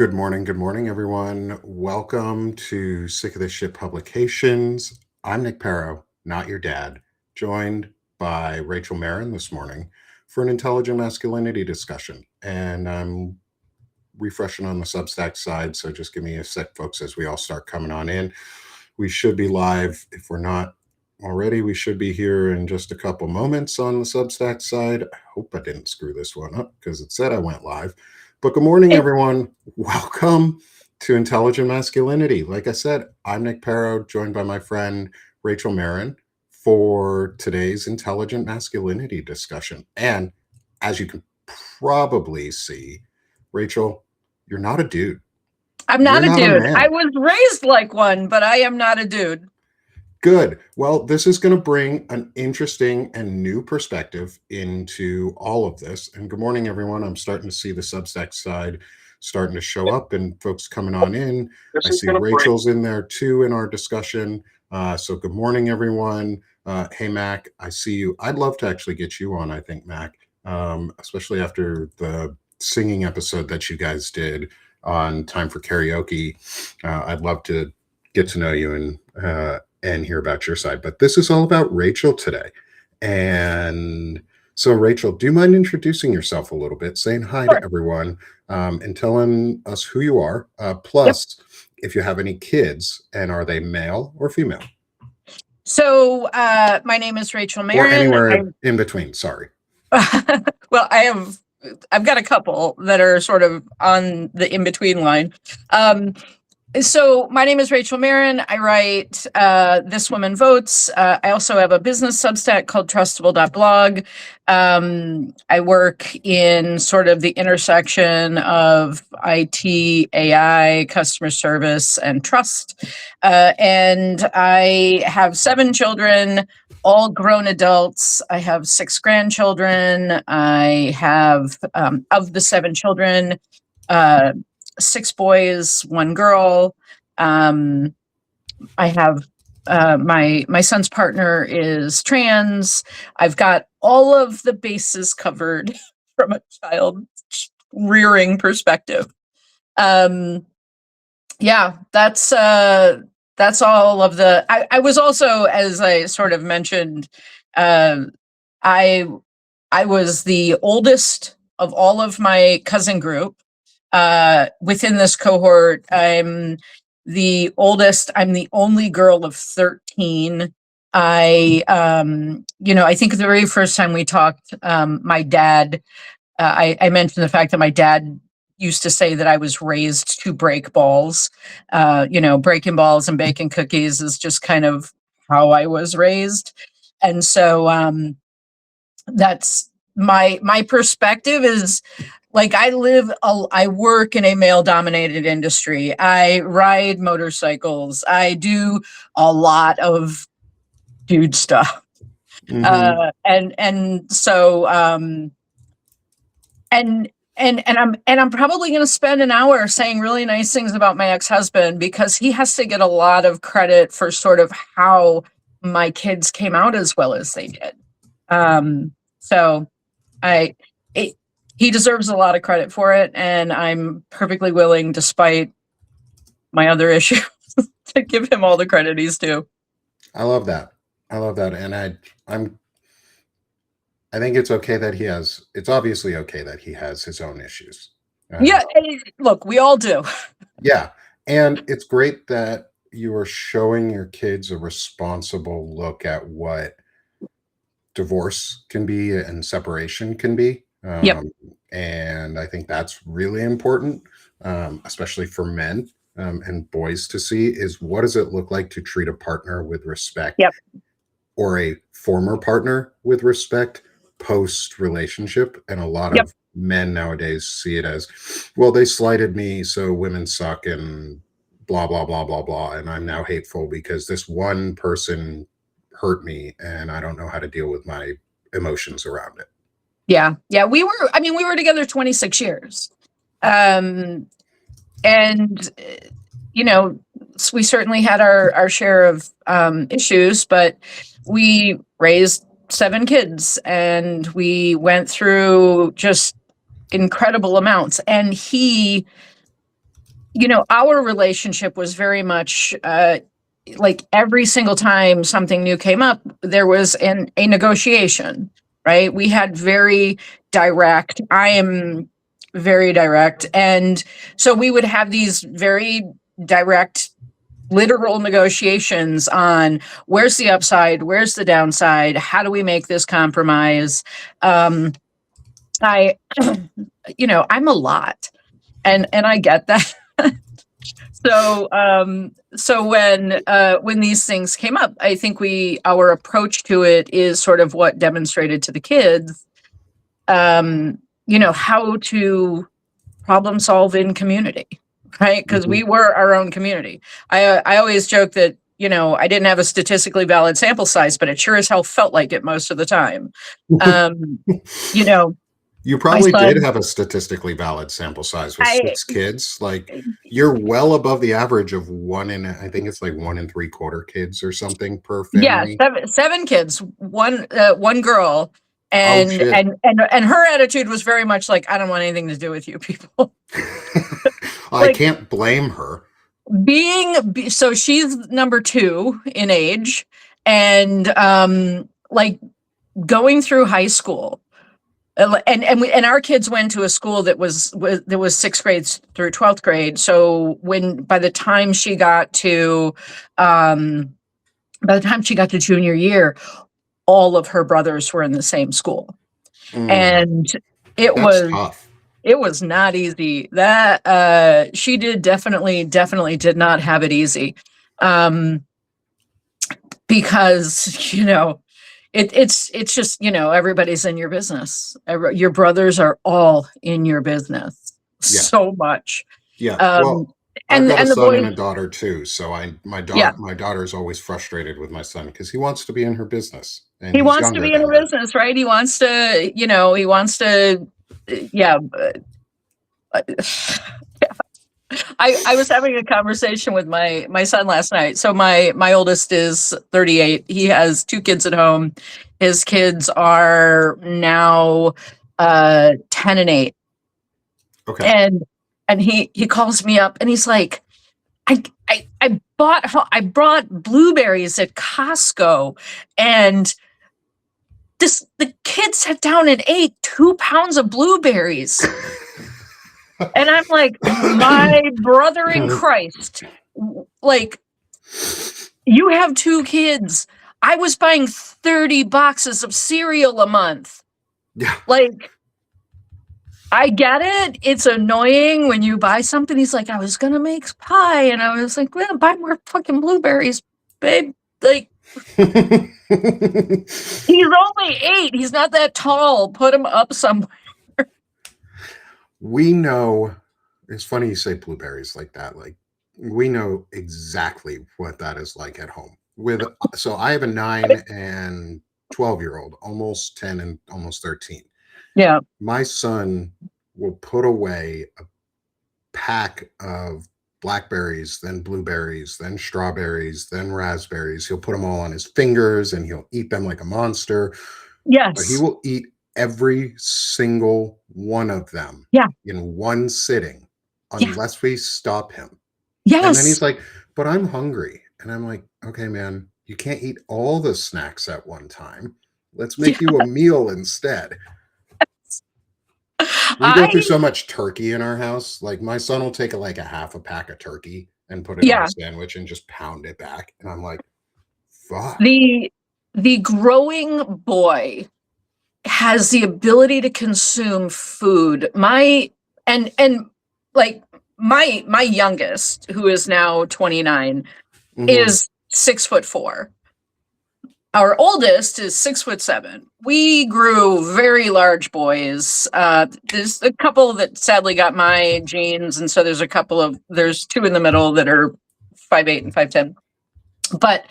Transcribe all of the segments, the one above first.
Good morning, everyone. Welcome to Sick of This Shit Publications. I'm Nick Paro, not your dad, joined by Rachel Maron this morning for an intelligent masculinity discussion. And I'm refreshing on the Substack side, so just give me a sec, folks, as we all start coming on in. We should be live. If we're not already, we should be here in just a couple moments on the Substack side. I hope I didn't screw this one up because it said I went live. But good morning, It- everyone. Welcome to Intelligent Masculinity. Like I said, I'm Nick Paro, joined by my friend Rachel Maron for today's Intelligent Masculinity discussion. And as you can probably see, Rachel, you're not a dude. I'm You're not a not a dude. I man. was raised like one, but I am not a dude. Good. Well, this is going to bring an interesting and new perspective into all of this. And good morning, everyone. I'm starting to see the Substack side starting to show up and folks coming on in. I see Rachel's in there too in our discussion. So good morning, everyone. Hey, Mac, I see you. I'd love to actually get you on, I think, Mac, especially after the singing episode that you guys did on Time for Karaoke. I'd love to get to know you and hear about your side. But this is all about Rachel today. And so, Rachel, do you mind introducing yourself a little bit, saying hi Sure. to everyone, and telling us who you are? Yep. Plus, if you have any kids, and are they male or female? So my name is Rachel Or Maron. anywhere in between, sorry. Well, I've got a couple that are sort of on the in-between line. So my name is Rachel Maron. I write This Woman Votes. I also have a business Substack called Trustable.blog. I work in sort of the intersection of IT, AI, customer service, and trust. And I have 7 children, all grown adults. I have 6 grandchildren. I have, of the 7 children, 6 boys, 1 girl. I have my son's partner is trans. I've got all of the bases covered from a child rearing perspective. Yeah, that's all of the. I was also, as I sort of mentioned, I was the oldest of all of my cousin group. Within this cohort, I'm the oldest. I'm the only girl of 13. I think the very first time we talked, my dad, I mentioned the fact that my dad used to say that I was raised to break balls. Breaking balls and baking cookies is just kind of how I was raised. And so that's my perspective is like I work in a male dominated industry. I ride motorcycles. I do a lot of dude stuff. Mhm. I'm probably going to spend an hour saying really nice things about my ex-husband because he has to get a lot of credit for sort of how my kids came out as well as they did. So he deserves a lot of credit for it, and I'm perfectly willing, despite my other issues, to give him all the credit he's due. I love that. And I think it's okay that it's obviously okay that he has his own issues. Yeah, look, we all do. Yeah. And it's great that you are showing your kids a responsible look at what divorce can be and separation can be. Yep. And I think that's really important, especially for men and boys to see is what does it look like to treat a partner with respect Yep. or a former partner with respect post relationship. And a lot Yep. of men nowadays see it as, well, they slighted me, so women suck and blah, blah, blah, blah, blah. And I'm now hateful because this one person hurt me and I don't know how to deal with my emotions around it. Yeah. We were together 26 years. And we certainly had our share of issues, but we raised 7 kids and we went through just incredible amounts. And he our relationship was very much like every single time something new came up, there was a negotiation, right? We had very direct, I am very direct. And so we would have these very direct, literal negotiations on where's the upside, where's the downside, how do we make this compromise? I, I'm a lot, and I get that. So when these things came up, I think our approach to it is sort of what demonstrated to the kids, how to problem solve in community, right? Because we were our own community. I always joke that I didn't have a statistically valid sample size, but it sure as hell felt like it most of the time. You know, You my probably did son, have a statistically valid sample size with I 6 kids. Like, you're well above the average of I think it's like 1 and 3/4 kids or something per yeah, family. seven kids, one girl, Oh, and shit. and her attitude was very much like, I don't want anything to do with you people. I Like can't blame her. so she's number 2 in age, and like going through high school, and our kids went to a school that was 6th grade through 12th grade. So by the time she got to junior year, all of her brothers were in the same school, Mm, and it that's was tough. it was not easy. That she definitely did not have it easy, because it's just everybody's in your business. Your brothers are all in your business Yeah. so much. Yeah. Um, Well, I've and got a the son and a boys, daughter too. So yeah, my daughter's always frustrated with my son because he wants to be in her business and he he's wants to younger be in a than her. business, right? He wants to, yeah. I was having a conversation with my son last night. So my oldest is 38. He has 2 kids at home. His kids are now 10 and 8. Okay. And he calls me up and he's like, I brought blueberries at Costco, and the kids sat down and ate 2 pounds of blueberries. And I'm like, my brother in Christ, like, you have 2 kids. I was buying 30 boxes of cereal a month. Yeah. Like, I get it. It's annoying when you buy something. He's like, I was going to make pie. And I was like, well, buy more fucking blueberries, babe. Like, he's only 8. He's not that tall. Put him up somewhere. We know, it's funny you say blueberries like that. Like, we know exactly what that is like at home. So I have a 9 and 12-year-old, almost 10 and almost 13. Yeah. My son will put away a pack of blackberries, then blueberries, then strawberries, then raspberries. He'll put them all on his fingers and he'll eat them like a monster. But he Yes. will eat every single one of them Yeah. in one sitting Yeah. unless we stop him. And then Yes. he's like, but I'm hungry. And I'm like, okay, man, you can't eat all the snacks at one time. Let's make you a meal instead. We go through I, so much turkey in our house. Like, my son will take like a half a pack of turkey and put it on a yeah. sandwich and just pound it back. And I'm like, fuck. The growing boy has the ability to consume food. And like my youngest, who is now 29, Mhm. is 6'4". Our oldest is 6'7". We grew very large boys. There's a couple that sadly got my genes, and so there's 2 in the middle that are 5'8" and 5'10". But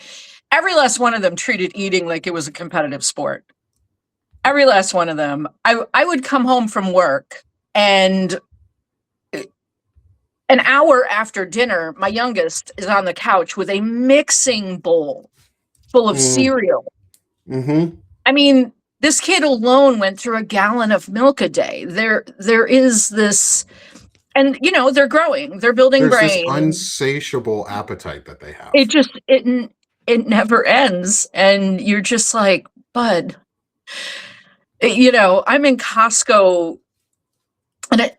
every last one of them treated eating like it was a competitive sport. Every last one of them. I would come home from work, and an hour after dinner, my youngest is on the couch with a mixing bowl full of Mm. cereal. Mhm. I mean, this kid alone went through a gallon of milk a day. There is this And they're growing, they're building There's this brain. unsatiable appetite that they have. It never ends, and you're just like, bud, I'm in Costco,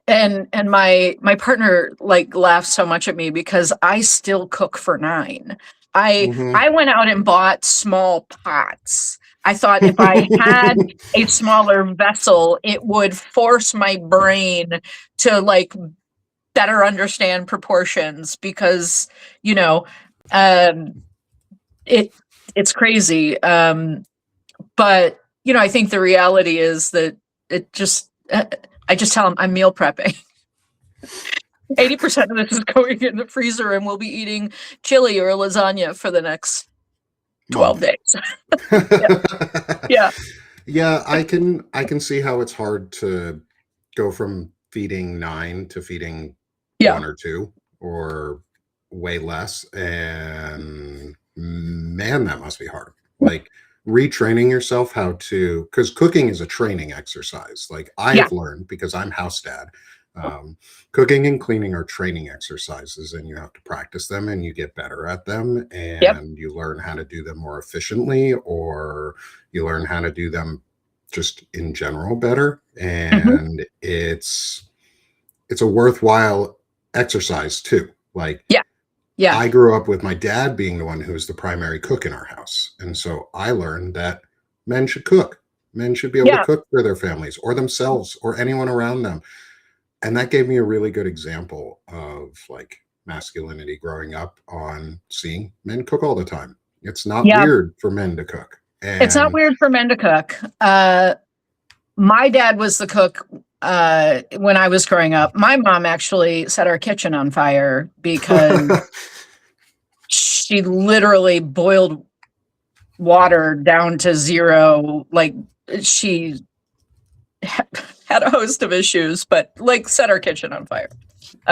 and my partner like laughs so much at me because I still cook for 9. I went out and bought small pots. I thought if I had a smaller vessel, it would force my brain to like better understand proportions, because um it's crazy. But I think the reality is that I just tell them I'm meal prepping. 80% of this is going in the freezer, and we'll be eating chili or lasagna for the next 12 days. Yeah. Yeah, I can see how it's hard to go from feeding 9 to feeding 1 or 2 or way less. And man, that must be hard. Like retraining yourself how to, because cooking is a training exercise. Like I have learned, because I'm house dad, cooking and cleaning are training exercises, and you have to practice them and you get better at them, and you learn how to do them more efficiently, or you learn how to do them just in general better. And it's a worthwhile exercise too. Like, I grew up with my dad being the one who was the primary cook in our house. And so I learned that men should cook. Men should be able to cook for their families or themselves or anyone around them. And that gave me a really good example of like masculinity growing up, on seeing men cook all the time. It's not weird for men to cook. And it's not weird for men to cook. My dad was the cook when I was growing up. My mom actually set our kitchen on fire because she literally boiled water down to 0. Like, she had a host of issues, but like set our kitchen on fire.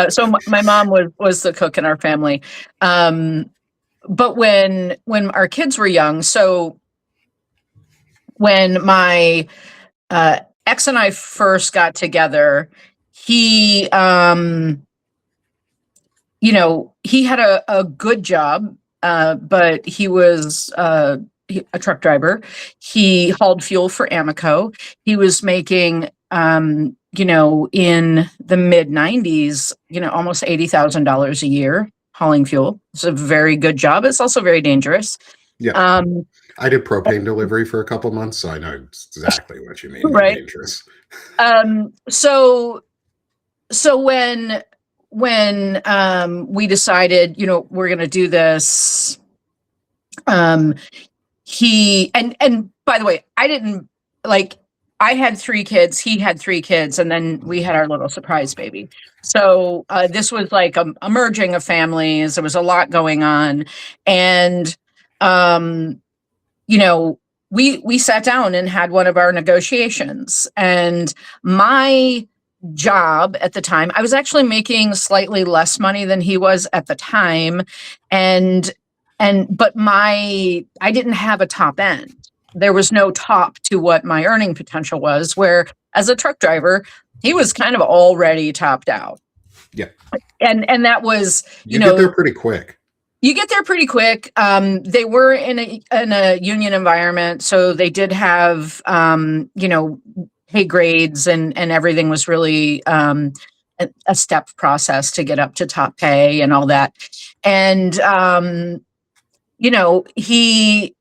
So my mom was the cook in our family. But when our kids were young, so when my ex and I first got together, he he had a good job, but he was a truck driver. He hauled fuel for Amoco. He was making, in the mid 90s, almost $80,000 a year hauling fuel. It's a very good job. It's also very dangerous. Yeah. I did propane delivery for a couple months, so I know exactly what you mean. Right. Dangerous. So when we decided, we're going to do this, he, and by the way, I had 3 kids, he had 3 kids, and then we had our little surprise baby. So this was like a merging of families. There was a lot going on. And, we sat down and had one of our negotiations. And my job at the time, I was actually making slightly less money than he was at the time. But I didn't have a top end. There was no top to what my earning potential was, where as a truck driver, he was kind of already topped out. Yeah. And that was, you get there pretty quick. You get there pretty quick. They were in a union environment, so they did have, pay grades, and everything was really a step process to get up to top pay and all that. And he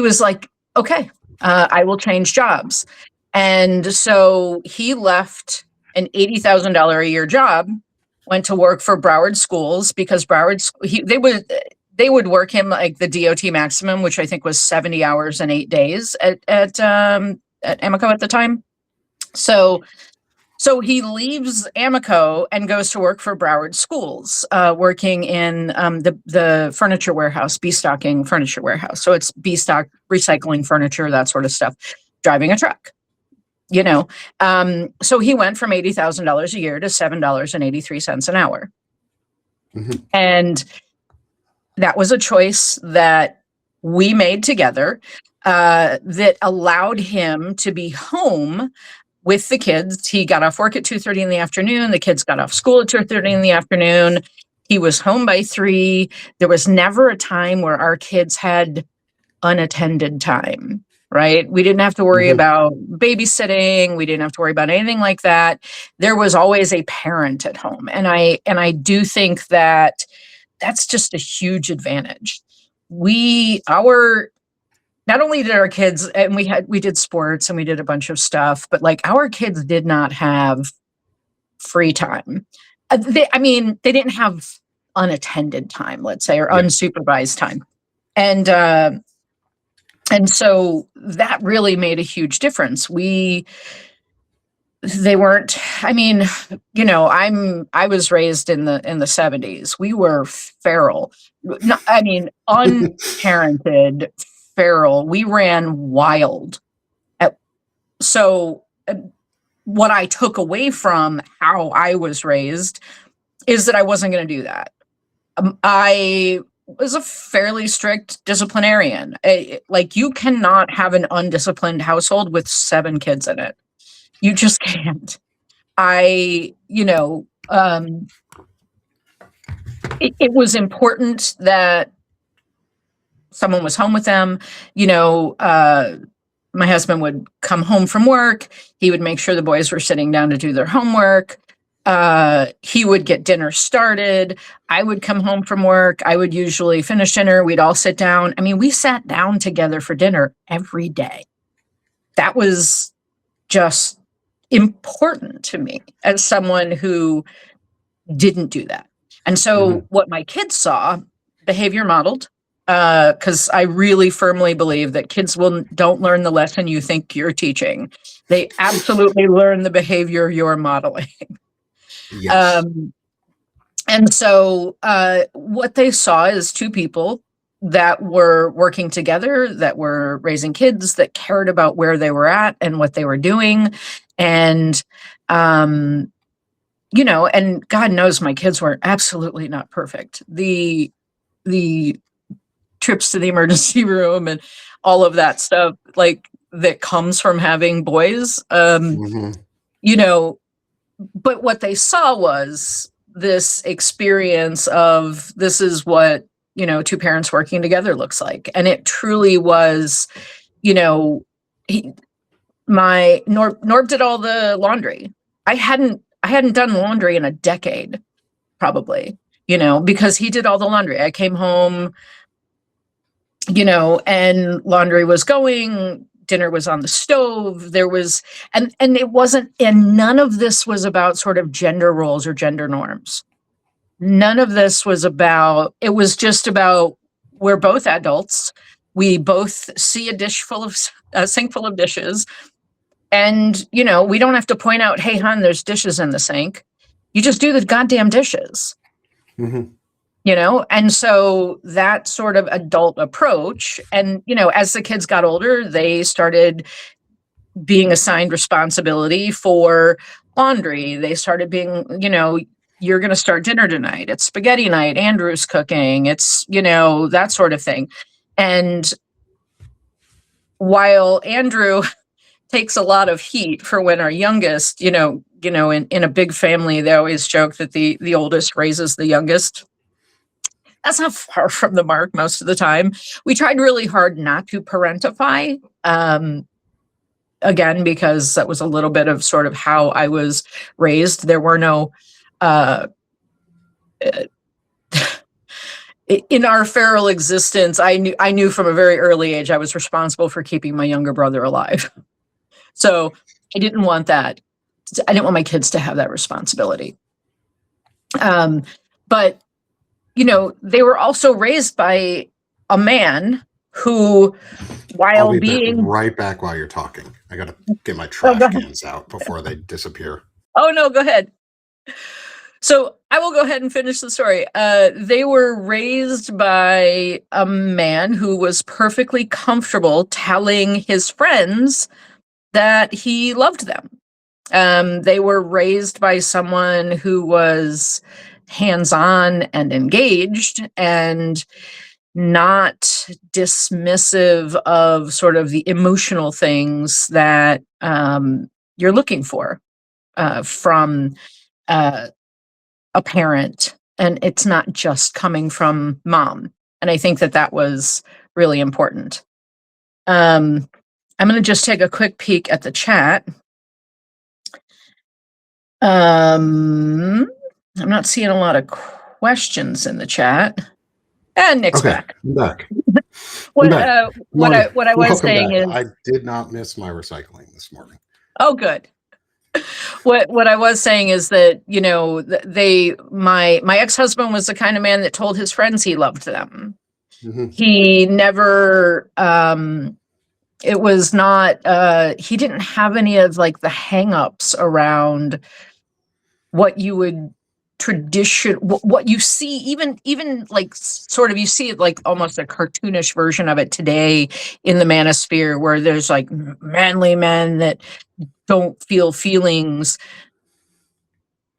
was like, okay, I will change jobs. And so he left an $80,000 a year job, went to work for Broward Schools, because they would work him like the DOT maximum, which I think was 70 hours and 8 days at Amoco at the time. So he leaves Amoco and goes to work for Broward Schools, working in the furniture warehouse, B-stocking furniture warehouse. So it's B-stock, recycling furniture, that sort of stuff, driving a truck. So he went from $80,000 a year to $7.83 an hour. And that was a choice that we made together, that allowed him to be home with the kids. He got off work at 2:30 in the afternoon. The kids got off school at 2:30 in the afternoon. He was home by 3. There was never a time where our kids had unattended time, right? We didn't have to worry about babysitting. We didn't have to worry about anything like that. There was always a parent at home. And I do think that that's just a huge advantage. Not only did our kids, and we did sports and we did a bunch of stuff, but like our kids did not have free time. They didn't have unattended time, let's say, or unsupervised time. And so that really made a huge difference. They weren't, I was raised in the 70s. We were feral. Unparented, feral. We ran wild. So what I took away from how I was raised is that I wasn't going to do that. I was a fairly strict disciplinarian. Like, you cannot have an undisciplined household with 7 kids in it. You just can't. It was important that someone was home with them. My husband would come home from work. He would make sure the boys were sitting down to do their homework. He would get dinner started. I would come home from work. I would usually finish dinner. We'd all sit down. We sat down together for dinner every day. That was just important to me as someone who didn't do that. And so what my kids saw, behavior modeled, because I really firmly believe that kids don't learn the lesson you think you're teaching. They absolutely learn the behavior you're modeling. Yes. And so what they saw is 2 people that were working together, that were raising kids, that cared about where they were at and what they were doing. And, and God knows my kids were absolutely not perfect. The trips to the emergency room and all of that stuff, like, that comes from having boys, but what they saw was this experience of, this is what, 2 parents working together looks like. And it truly was, Norb did all the laundry. I hadn't done laundry in a decade, probably, because he did all the laundry. I came home, and laundry was going, dinner was on the stove. There was, and it wasn't, and none of this was about sort of gender roles or gender norms. None of this was about, it was just about, we're both adults. We both see a sink full of dishes. And, we don't have to point out, hey, hon, there's dishes in the sink. You just do the goddamn dishes. And so that sort of adult approach. And, as the kids got older, they started being assigned responsibility for laundry. They started being, you're going to start dinner tonight. It's spaghetti night. Andrew's cooking. It's, that sort of thing. And while Andrew takes a lot of heat for when our youngest, in a big family, they always joke that the oldest raises the youngest. That's not far from the mark most of the time. We tried really hard not to parentify, again, because that was a little bit of sort of how I was raised. There were no, in our feral existence, I knew from a very early age I was responsible for keeping my younger brother alive. So I didn't want that. I didn't want my kids to have that responsibility. But they were also raised by a man who, while I'll be being right back while you're talking. I got to get my trash cans out before they disappear. Oh, no, go ahead. So I will go ahead and finish the story. They were raised by a man who was perfectly comfortable telling his friends that he loved them. They were raised by someone who was hands-on and engaged and not dismissive of sort of the emotional things that you're looking for from a parent, and it's not just coming from mom. And I think that was really important. I'm going to just take a quick peek at the chat. I'm not seeing a lot of questions in the chat. And Nick's back. I'm back. What I was saying is, I did not miss my recycling this morning. Oh, good. What I was saying is that, you know, my ex-husband was the kind of man that told his friends he loved them. Mm-hmm. He never, it was not, he didn't have any of like the hang-ups around what you would what you see, even like sort of, you see it like almost a cartoonish version of it today in the manosphere, where there's like manly men that don't feel feelings.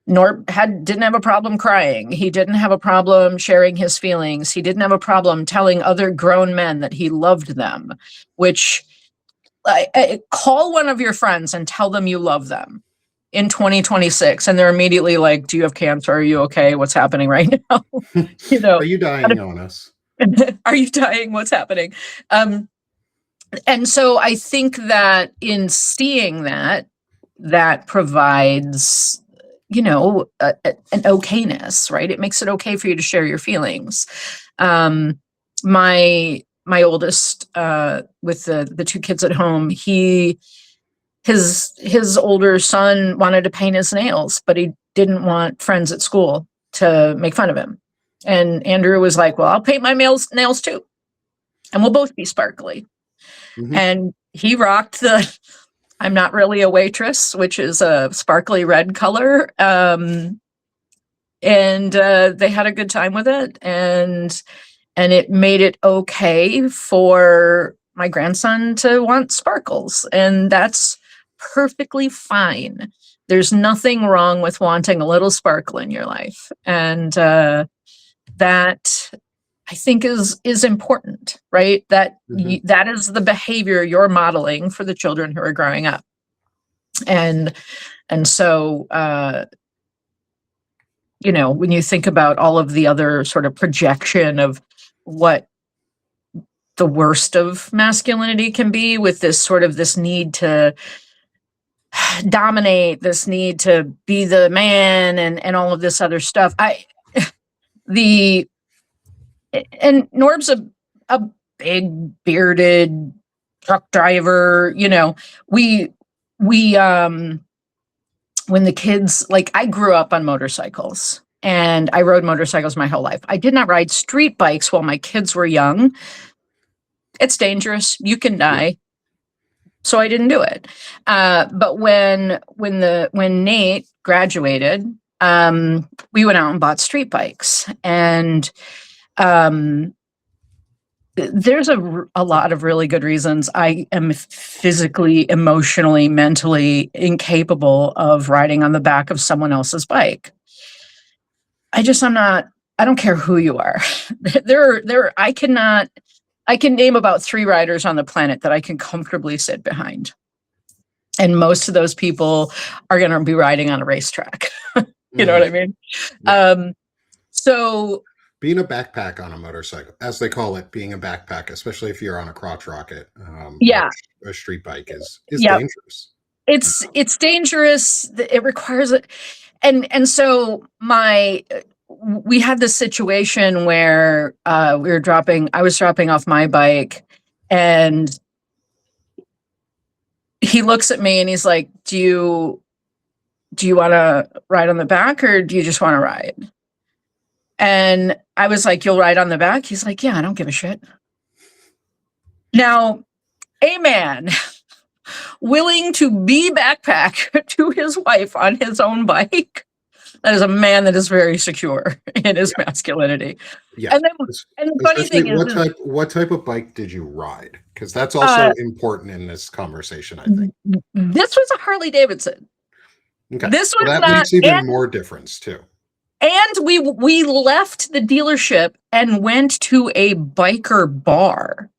Norb didn't have a problem crying. He didn't have a problem sharing his feelings. He didn't have a problem telling other grown men that he loved them, which call one of your friends and tell them you love them in 2026, and they're immediately like, do you have cancer? Are you okay? What's happening right now? You know, are you dying on us? Are you dying? What's happening? And so I think that in seeing that provides, you know, an okayness, right? It makes it okay for you to share your feelings. My oldest, with the two kids at home, his older son wanted to paint his nails, but he didn't want friends at school to make fun of him. And Andrew was like, well, I'll paint my nails too, and we'll both be sparkly. Mm-hmm. And he rocked the I'm not really a waitress, which is a sparkly red color. And they had a good time with it. And it made it okay for my grandson to want sparkles. And that's perfectly fine. There's nothing wrong with wanting a little sparkle in your life. And that, I think, is important, right? That mm-hmm. That is the behavior you're modeling for the children who are growing up. And so, you know, when you think about all of the other sort of projection of what the worst of masculinity can be, with this need to dominate, this need to be the man, and all of this other stuff. And Norb's a big bearded truck driver. You know, we when the kids, like, I grew up on motorcycles and I rode motorcycles my whole life. I did not ride street bikes while my kids were young. It's dangerous. You can die. So I didn't do it. But when Nate graduated, we went out and bought street bikes, and there's a lot of really good reasons I am physically, emotionally, mentally incapable of riding on the back of someone else's bike. I don't care who you are. I can name about 3 riders on the planet that I can comfortably sit behind. And most of those people are going to be riding on a racetrack. You know what I mean? Yeah. So being a backpack on a motorcycle, as they call it, being a backpack, especially if you're on a crotch rocket, a street bike is dangerous. It's dangerous. It requires it. And so we had this situation where I was dropping off my bike, and he looks at me and he's like, do you want to ride on the back, or do you just want to ride? And I was like, you'll ride on the back? He's like, yeah, I don't give a shit. Now, a man willing to be backpack to his wife on his own bike, that is a man that is very secure in his masculinity. Yeah. And the funny thing is, what type of bike did you ride? Because that's also important in this conversation, I think. This was a Harley Davidson. Okay. That makes even more difference too. And we left the dealership and went to a biker bar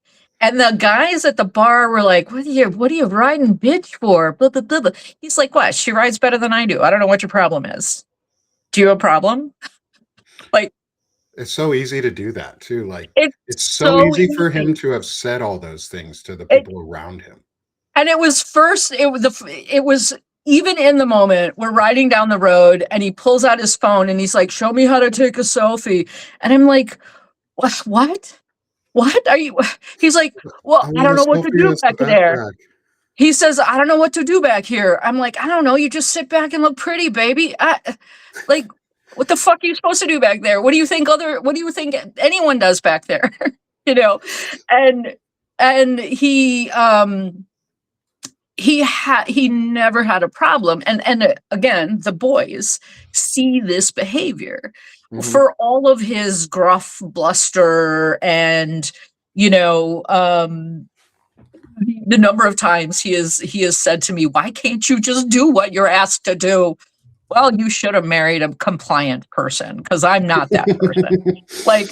And the guys at the bar were like, what are you riding bitch for? Blah, blah, blah, blah. He's like, what? She rides better than I do. I don't know what your problem is. Do you have a problem? Like, It's so easy to do that too. Like, it's it's so so easy for him easy. to have said all those things to the It, people around him. and it was first, it was even in the moment, we're riding down the road and he pulls out his phone and he's like, show me how to take a selfie. And I'm like, what? What are you? He's like, well, I I want a don't know what to selfie do as the back there. backpack. He says, I don't know what to do back here. I'm like, I don't know. You just sit back and look pretty, baby. Like, what the fuck are you supposed to do back there? What do you think anyone does back there? you know? And he never had a problem. And again, the boys see this behavior Mhm. for all of his gruff bluster and, the number of times he has said to me, why can't you just do what you're asked to do? Well, you should have married a compliant person because I'm not that person. like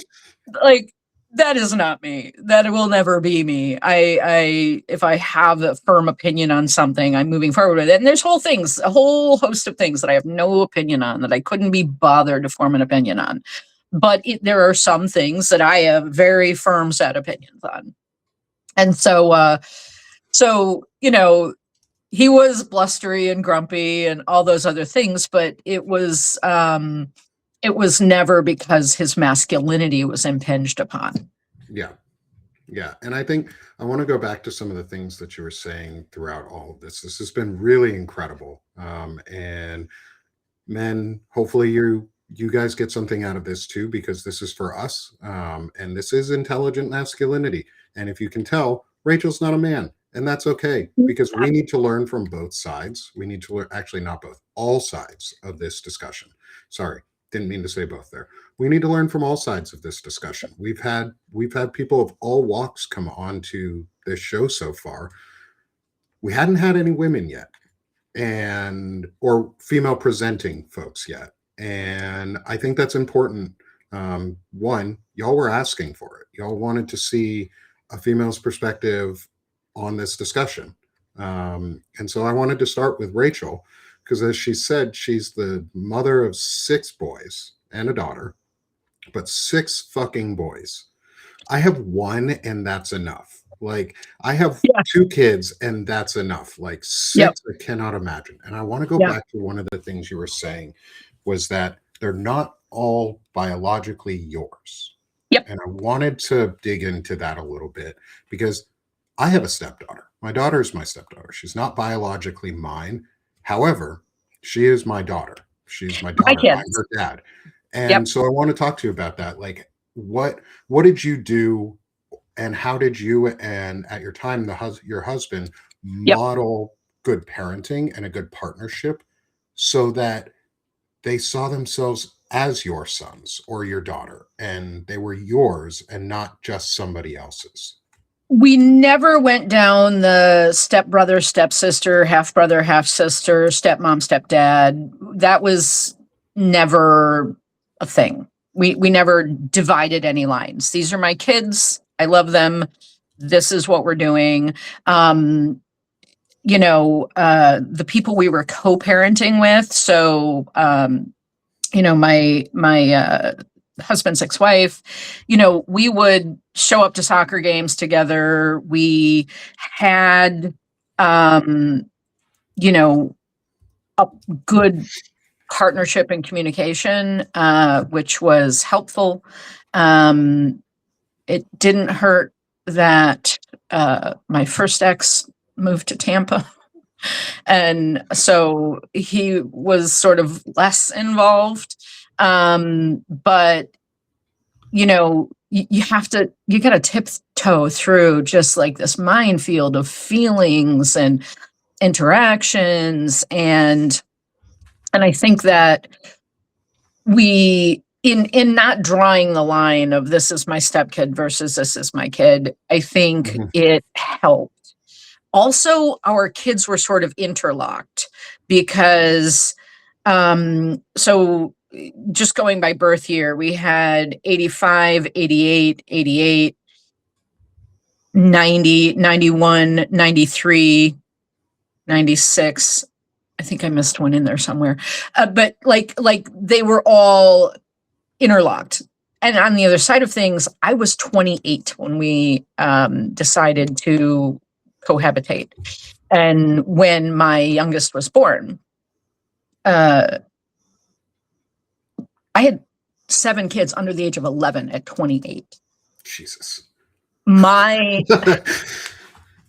like that is not me. That will never be me. I if I have a firm opinion on something, I'm moving forward with it. And there's a whole host of things that I have no opinion on, that I couldn't be bothered to form an opinion on. But there are some things that I have very firm set opinions on. And so, he was blustery and grumpy and all those other things, but it was never because his masculinity was impinged upon. Yeah. Yeah. And I think I want to go back to some of the things that you were saying throughout all of this. This has been really incredible. And men, hopefully you guys get something out of this too, because this is for us. And this is intelligent masculinity. And if you can tell, Rachel's not a man. And that's okay, because we need to learn from both sides. We need to learn, actually, not both, all sides of this discussion. Sorry, didn't mean to say both there. We need to learn from all sides of this discussion. We've had people of all walks come on to this show so far. We hadn't had any women yet, and or female presenting folks yet, and I think that's important. One, y'all were asking for it. Y'all wanted to see a female's perspective on this discussion, and so I wanted to start with Rachel, because as she said, she's the mother of 6 boys and a daughter, but 6 fucking boys. I have one, and that's enough. Like, I have Yeah. 2 kids, and that's enough. Like, Yep. 6, I cannot imagine. And I want to go Yeah. back to one of the things you were saying, was that they're not all biologically yours. Yep. And I wanted to dig into that a little bit, because I have a stepdaughter. My daughter is my stepdaughter. She's not biologically mine. However, she is my daughter. She's my My daughter. I'm kids. her dad. Yep. And so I want to talk to you about that. Like, what did you do, and how did you, and at your time your husband, Yep. model good parenting and a good partnership, so that they saw themselves as your sons or your daughter, and they were yours and not just somebody else's? We never went down the stepbrother, stepsister, half brother, half sister, stepmom, stepdad. That was never a thing. We never divided any lines. These are my kids. I love them. This is what we're doing. The people we were co-parenting with. So, my husband's ex-wife, we would show up to soccer games together. We had, you know, a good partnership and communication, which was helpful. It didn't hurt that my first ex moved to Tampa. And so he was sort of less involved. But you got to tiptoe through just like this minefield of feelings and interactions. And I think that we, in not drawing the line of this is my stepkid versus this is my kid, I think Mhm. it helped. Also, our kids were sort of interlocked because, so just going by birth year, we had 85, 88, 88. 90, 91, 93, 96. I think I missed one in there somewhere. But like they were all interlocked. And on the other side of things, I was 28 when we decided to cohabitate. And when my youngest was born, I had 7 kids under the age of 11 at 28. Jesus. My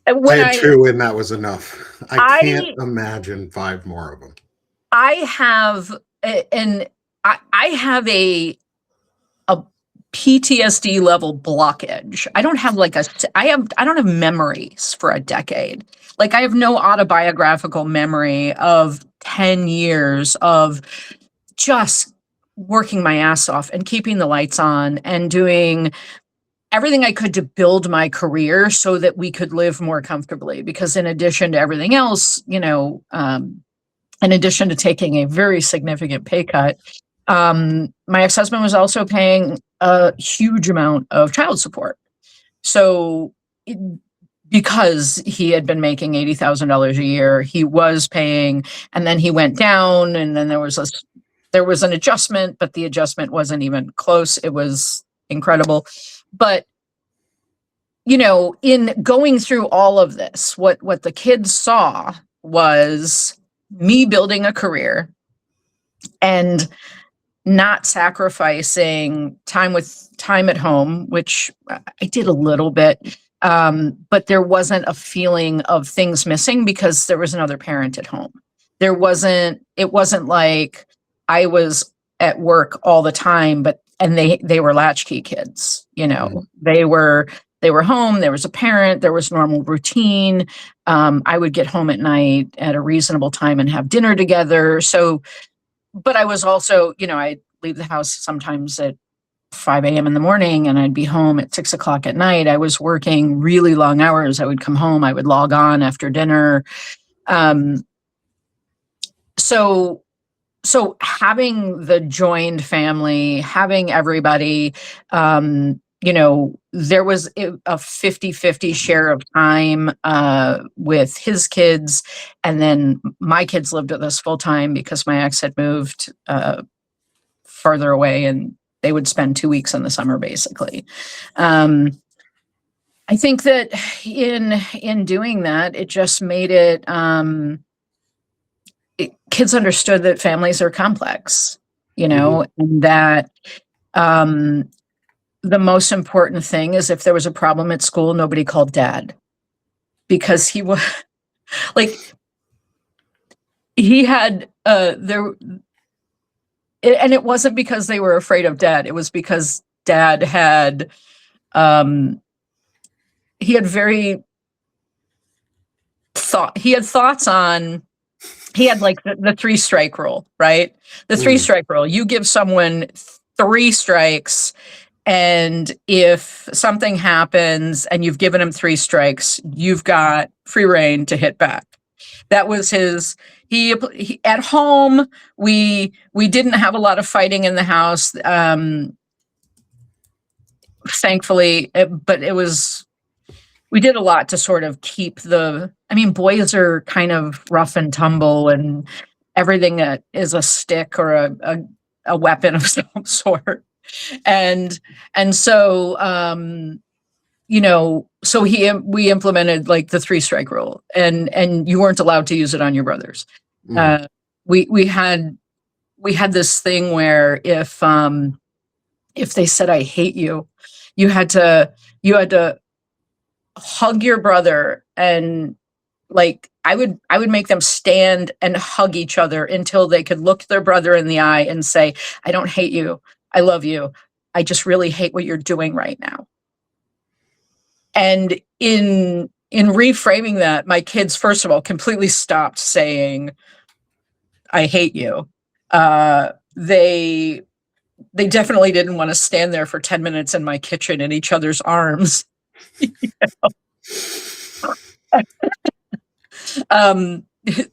I had 2 and that was enough. I can't imagine 5 more of them. I have I have a PTSD level blockage. I don't have I don't have memories for a decade. Like I have no autobiographical memory of 10 years of just working my ass off and keeping the lights on and doing everything I could to build my career so that we could live more comfortably. Because in addition to everything else, you know, in addition to taking a very significant pay cut, my ex-husband was also paying a huge amount of child support. So because he had been making $80,000 a year, he was paying, and then he went down, and then there was an adjustment, but the adjustment wasn't even close. It was incredible. But, you know, in going through all of this, what the kids saw was me building a career and not sacrificing time at home, which I did a little bit. But there wasn't a feeling of things missing because there was another parent at home. It wasn't like I was at work all the time, and they were latchkey kids, you know, they were home. There was a parent, there was normal routine. I would get home at night at a reasonable time and have dinner together. So, but I was also, you know, I'd leave the house sometimes at 5 a.m. in the morning and I'd be home at 6 o'clock at night. I was working really long hours. I would come home, I would log on after dinner. So having the joined family, having everybody, you know, there was a 50-50 share of time with his kids. And then my kids lived with us full time because my ex had moved further away, and they would spend 2 weeks in the summer, basically. I think that in doing that, it just made it, kids understood that families are complex, you know, and that the most important thing is if there was a problem at school, nobody called dad, because he was like, he had and it wasn't because they were afraid of dad. It was because dad had he had thoughts on, he had like the 3 strike rule, right? The 3 strike rule. You give someone 3 strikes, and if something happens and you've given him 3 strikes, you've got free reign to hit back. That was his. He at home, we didn't have a lot of fighting in the house, thankfully, but we did a lot to sort of keep boys are kind of rough and tumble, and everything that is a stick or a weapon of some sort. And so, you know, so we implemented like the 3 strike rule, and you weren't allowed to use it on your brothers. We had this thing where if they said, "I hate you," you had to hug your brother, and like I would make them stand and hug each other until they could look their brother in the eye and say, "I don't hate you. I love you. I just really hate what you're doing right now." And in reframing that, my kids, first of all, completely stopped saying, "I hate you." They definitely didn't want to stand there for 10 minutes in my kitchen in each other's arms.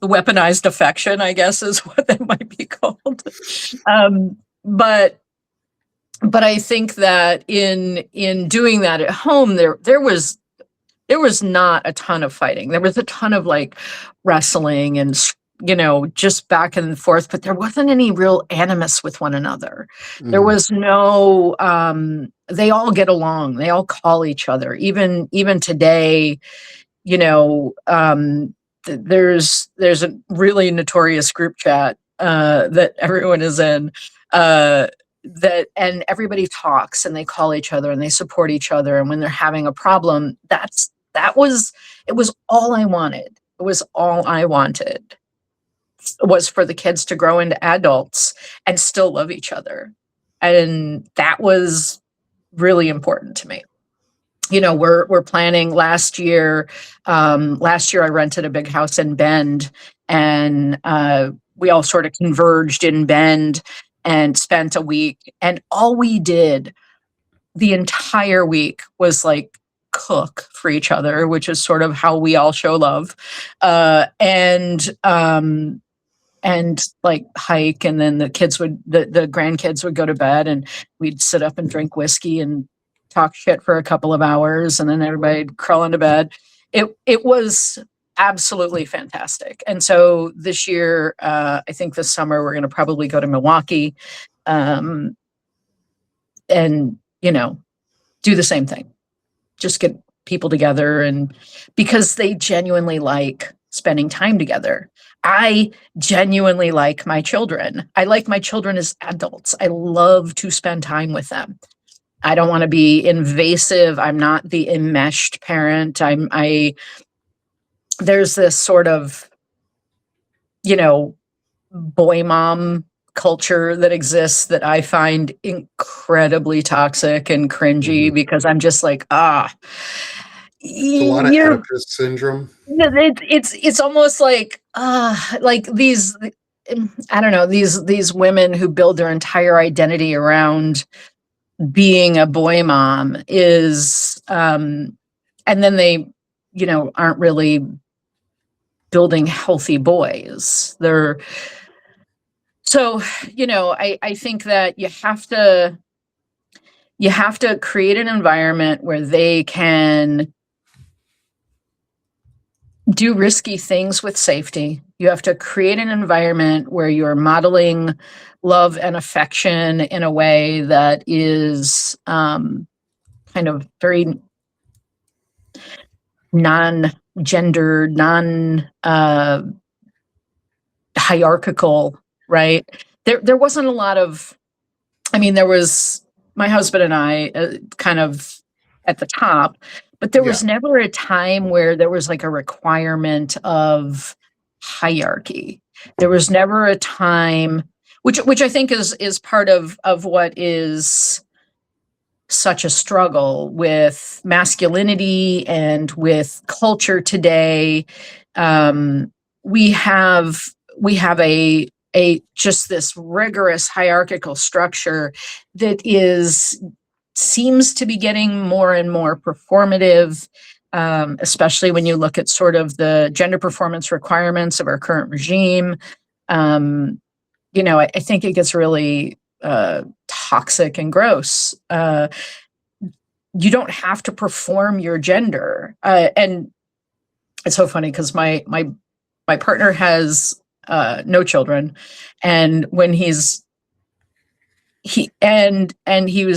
Weaponized affection, I guess, is what that might be called. But I think that in doing that at home, there was there was not a ton of fighting. There was a ton of like wrestling and, just back and forth, but there wasn't any real animus with one another. There Mhm. was no, they all get along. They all call each other. Even today, you know, there's a really notorious group chat that everyone is in, that and everybody talks and they call each other and they support each other. And when they're having a problem, that was it was all I wanted. It was all I wanted was for the kids to grow into adults and still love each other. And that was really important to me. We're planning last year I rented a big house in Bend, and we all sort of converged in Bend and spent a week, and all we did the entire week was like cook for each other, which is sort of how we all show love, and like hike, and then the grandkids would go to bed, and we'd sit up and drink whiskey and talk shit for a couple of hours, and then everybody'd crawl into bed. It was absolutely fantastic. And so this year, I think this summer we're going to probably go to Milwaukee, um, and do the same thing. Just get people together, and because they genuinely like spending time together. I genuinely like my children. I like my children as adults. I love to spend time with them. I don't want to be invasive. I'm not the enmeshed parent. There's this sort of, boy mom culture that exists that I find incredibly toxic and cringy, Mhm. because I'm just like, It's a lot of you're Oedipus syndrome. it's almost like these, I don't know, these women who build their entire identity around being a boy mom is, and then they aren't really building healthy boys. They're so I think that you have to create an environment where they can do risky things with safety. You have to create an environment where you're modeling love and affection in a way that is, kind of very non-gendered, hierarchical, right? There wasn't a lot of, I mean, there was my husband and I, kind of at the top, but there Yeah. was never a time where there was like a requirement of hierarchy. There was never a time, which I think is part of what is such a struggle with masculinity and with culture today. Um, we have we have a just this rigorous hierarchical structure that is seems to be getting more and more performative, especially when you look at sort of the gender performance requirements of our current regime. Um, I think it gets really toxic and gross. You don't have to perform your gender, and it's so funny because my partner has no children, and when he was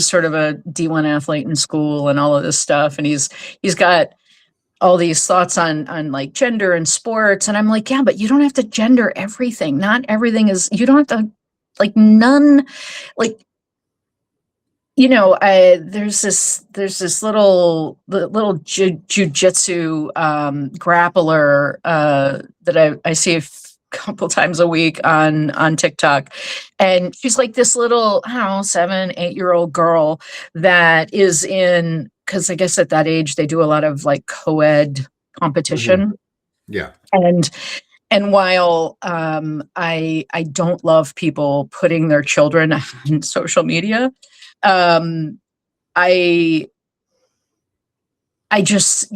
sort of a D1 athlete in school and all of this stuff, and he's got all these thoughts on like gender and sports, and I'm like, yeah, but you don't have to gender everything. Not everything is, you don't have to, like, none, like, there's this little jujitsu grappler that I see couple times a week on TikTok, and she's like this little, I don't know, 7-8 year old girl that is in, because I guess at that age they do a lot of like co-ed Mhm. competition, Yeah. and while I don't love people putting their children on social media, um, I I just,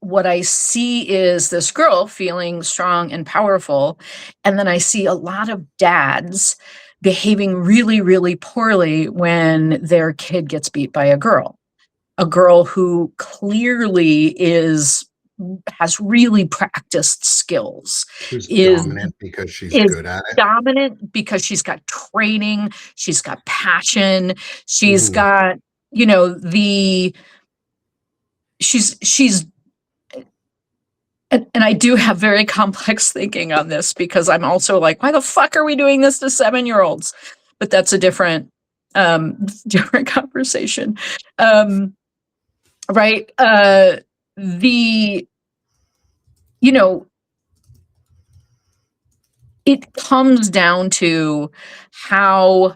what I see is this girl feeling strong and powerful. And then I see a lot of dads behaving really, really poorly when their kid gets beat by a girl. a girl who clearly has really practiced skills, Who's is dominant because she's is good at it. dominant because she's got training, she's got passion, she's Mhm. got, the she's and I do have very complex thinking on this because I'm also like, why the fuck are we doing this to 7-year-olds? But that's a different different conversation. Right. The you know, it comes down to how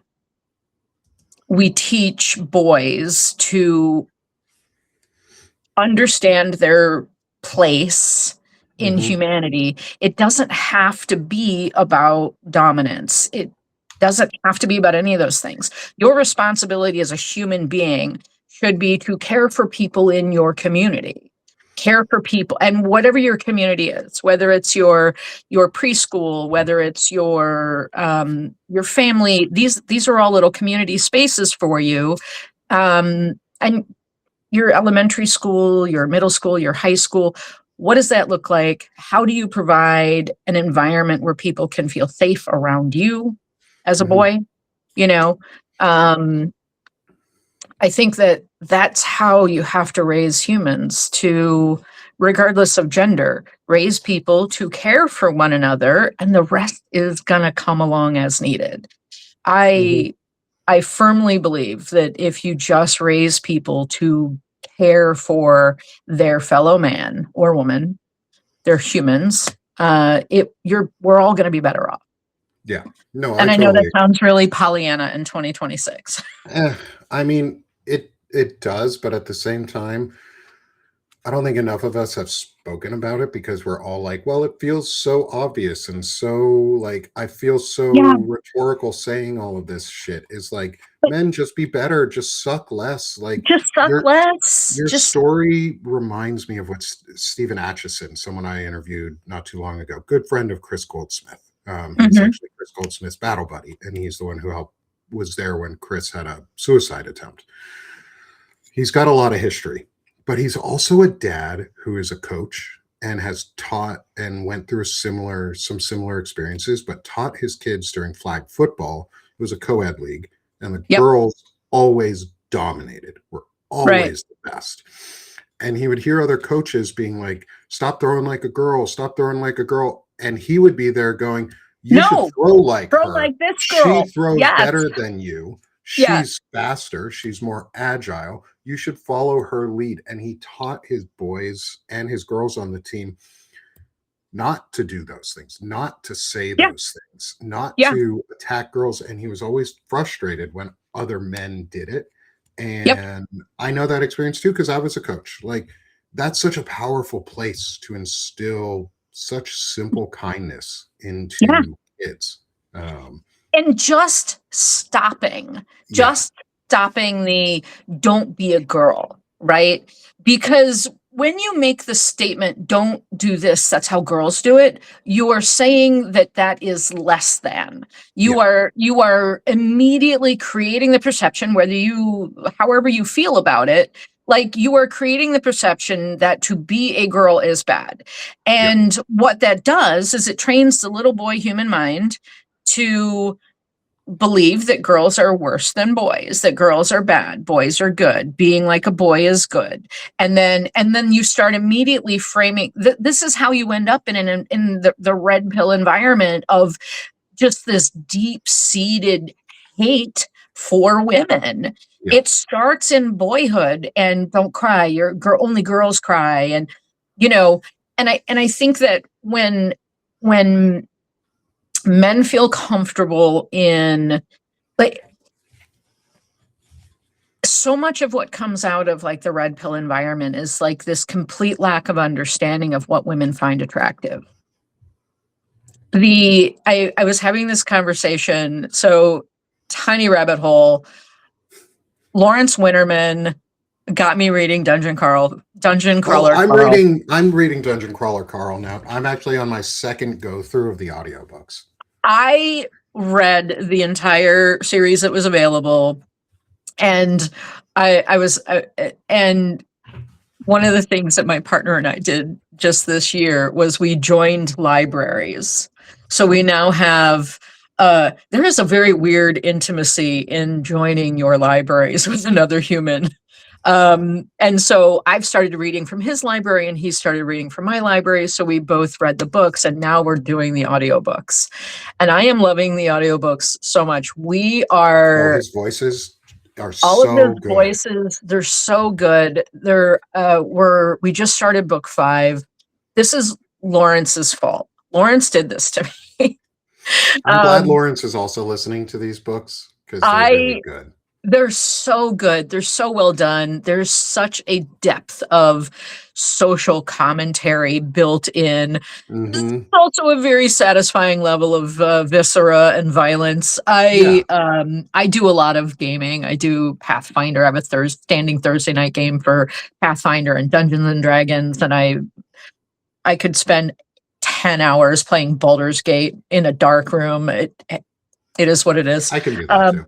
we teach boys to understand their place in Mhm. humanity. It doesn't have to be about dominance. It doesn't have to be about any of those things. Your responsibility as a human being should be to care for people in your community. Care for people, and whatever your community is, whether it's your preschool, whether it's your family, these are all little community spaces for you. And your elementary school, your middle school, your high school, what does that look like? How do you provide an environment where people can feel safe around you as a Mhm. boy? You know, um, I think that that's how you have to raise humans to, regardless of gender, raise people to care for one another, and the rest is going to come along as needed. Mhm. I I firmly believe that if you just raise people to care for their fellow man or woman, they're humans, we're all going to be better off. Yeah. No, I And I know that totally. sounds really Pollyanna in 2026. Eh, I mean, it does, but at the same time, I don't think enough of us have spoken about it because we're all like, well, it feels so obvious and so like I feel Yeah, so rhetorical saying all of this shit. Is like, but men, just be better, just suck less. Like just suck your less. your Just story reminds me of what Stephen Atchison, someone I interviewed not too long ago, good friend of Chris Goldsmith. He's Mhm. actually Chris Goldsmith's battle buddy, and he's the one who helped was there when Chris had a suicide attempt. He's got a lot of history, but he's also a dad who is a coach and has taught and went through some similar experiences, but taught his kids during flag football. It was a co-ed league, and the Yep. girls always dominated, were Right. always the best. And he would hear other coaches being like, stop throwing like a girl, stop throwing like a girl. And he would be there going, you should No, throw like throw her. like this She girl. throws Yes. better than you. Yeah. She's faster. She's more agile. You should follow her lead. And he taught his boys and his girls on the team not to do those things, not to say Yeah. those things, not Yeah. to attack girls. And he was always frustrated when other men did it. Yep. And I know that experience too, because I was a coach. Like, that's such a powerful place to instill such simple kindness Yeah. into kids. Um, And yeah, just stopping the don't be a girl, right? Because when you make the statement, don't do this, that's how girls do it, you are saying that that is less than. yeah, You are immediately creating the perception, however you feel about it, like you are creating the perception that to be a girl is bad. yeah, And what that does is it trains the little boy human mind to believe that girls are worse than boys, that girls are bad, boys are good, being like a boy is good. And then you start immediately framing this is how you end up in the red pill environment of just this deep-seated hate for women. yeah. It starts in boyhood and don't cry, only girls cry. And you know, and I think that when men feel comfortable in, like, so much of what comes out of like the red pill environment is like this complete lack of understanding of what women find attractive. I was having this conversation, so tiny rabbit hole. Lawrence Winterman got me reading Dungeon Well, Crawler Carl. I'm reading Dungeon Crawler Carl now. I'm actually on my second go through of the audiobooks. I read the entire series that was available And and one of the things that my partner and I did just this year was we joined libraries. So we now have, there is a very weird intimacy in joining your libraries with another human. And so I've started reading from his library and he started reading from my library. So we both read the books and now we're doing the audiobooks. And I am loving the audiobooks so much. We are. His voices are All of so his good. voices, they're so good. We just started book 5. This is Lawrence's fault. Lawrence did this to me. I'm glad Lawrence is also listening to these books because they're really good. They're so good. They're so well done. There's such a depth of social commentary built in. It's also a very satisfying level of viscera and violence. I do a lot of gaming. I do Pathfinder. I have a standing Thursday night game for Pathfinder and Dungeons and Dragons, and I could spend 10 hours playing Baldur's Gate in a dark room. It is what it is. I can do that too.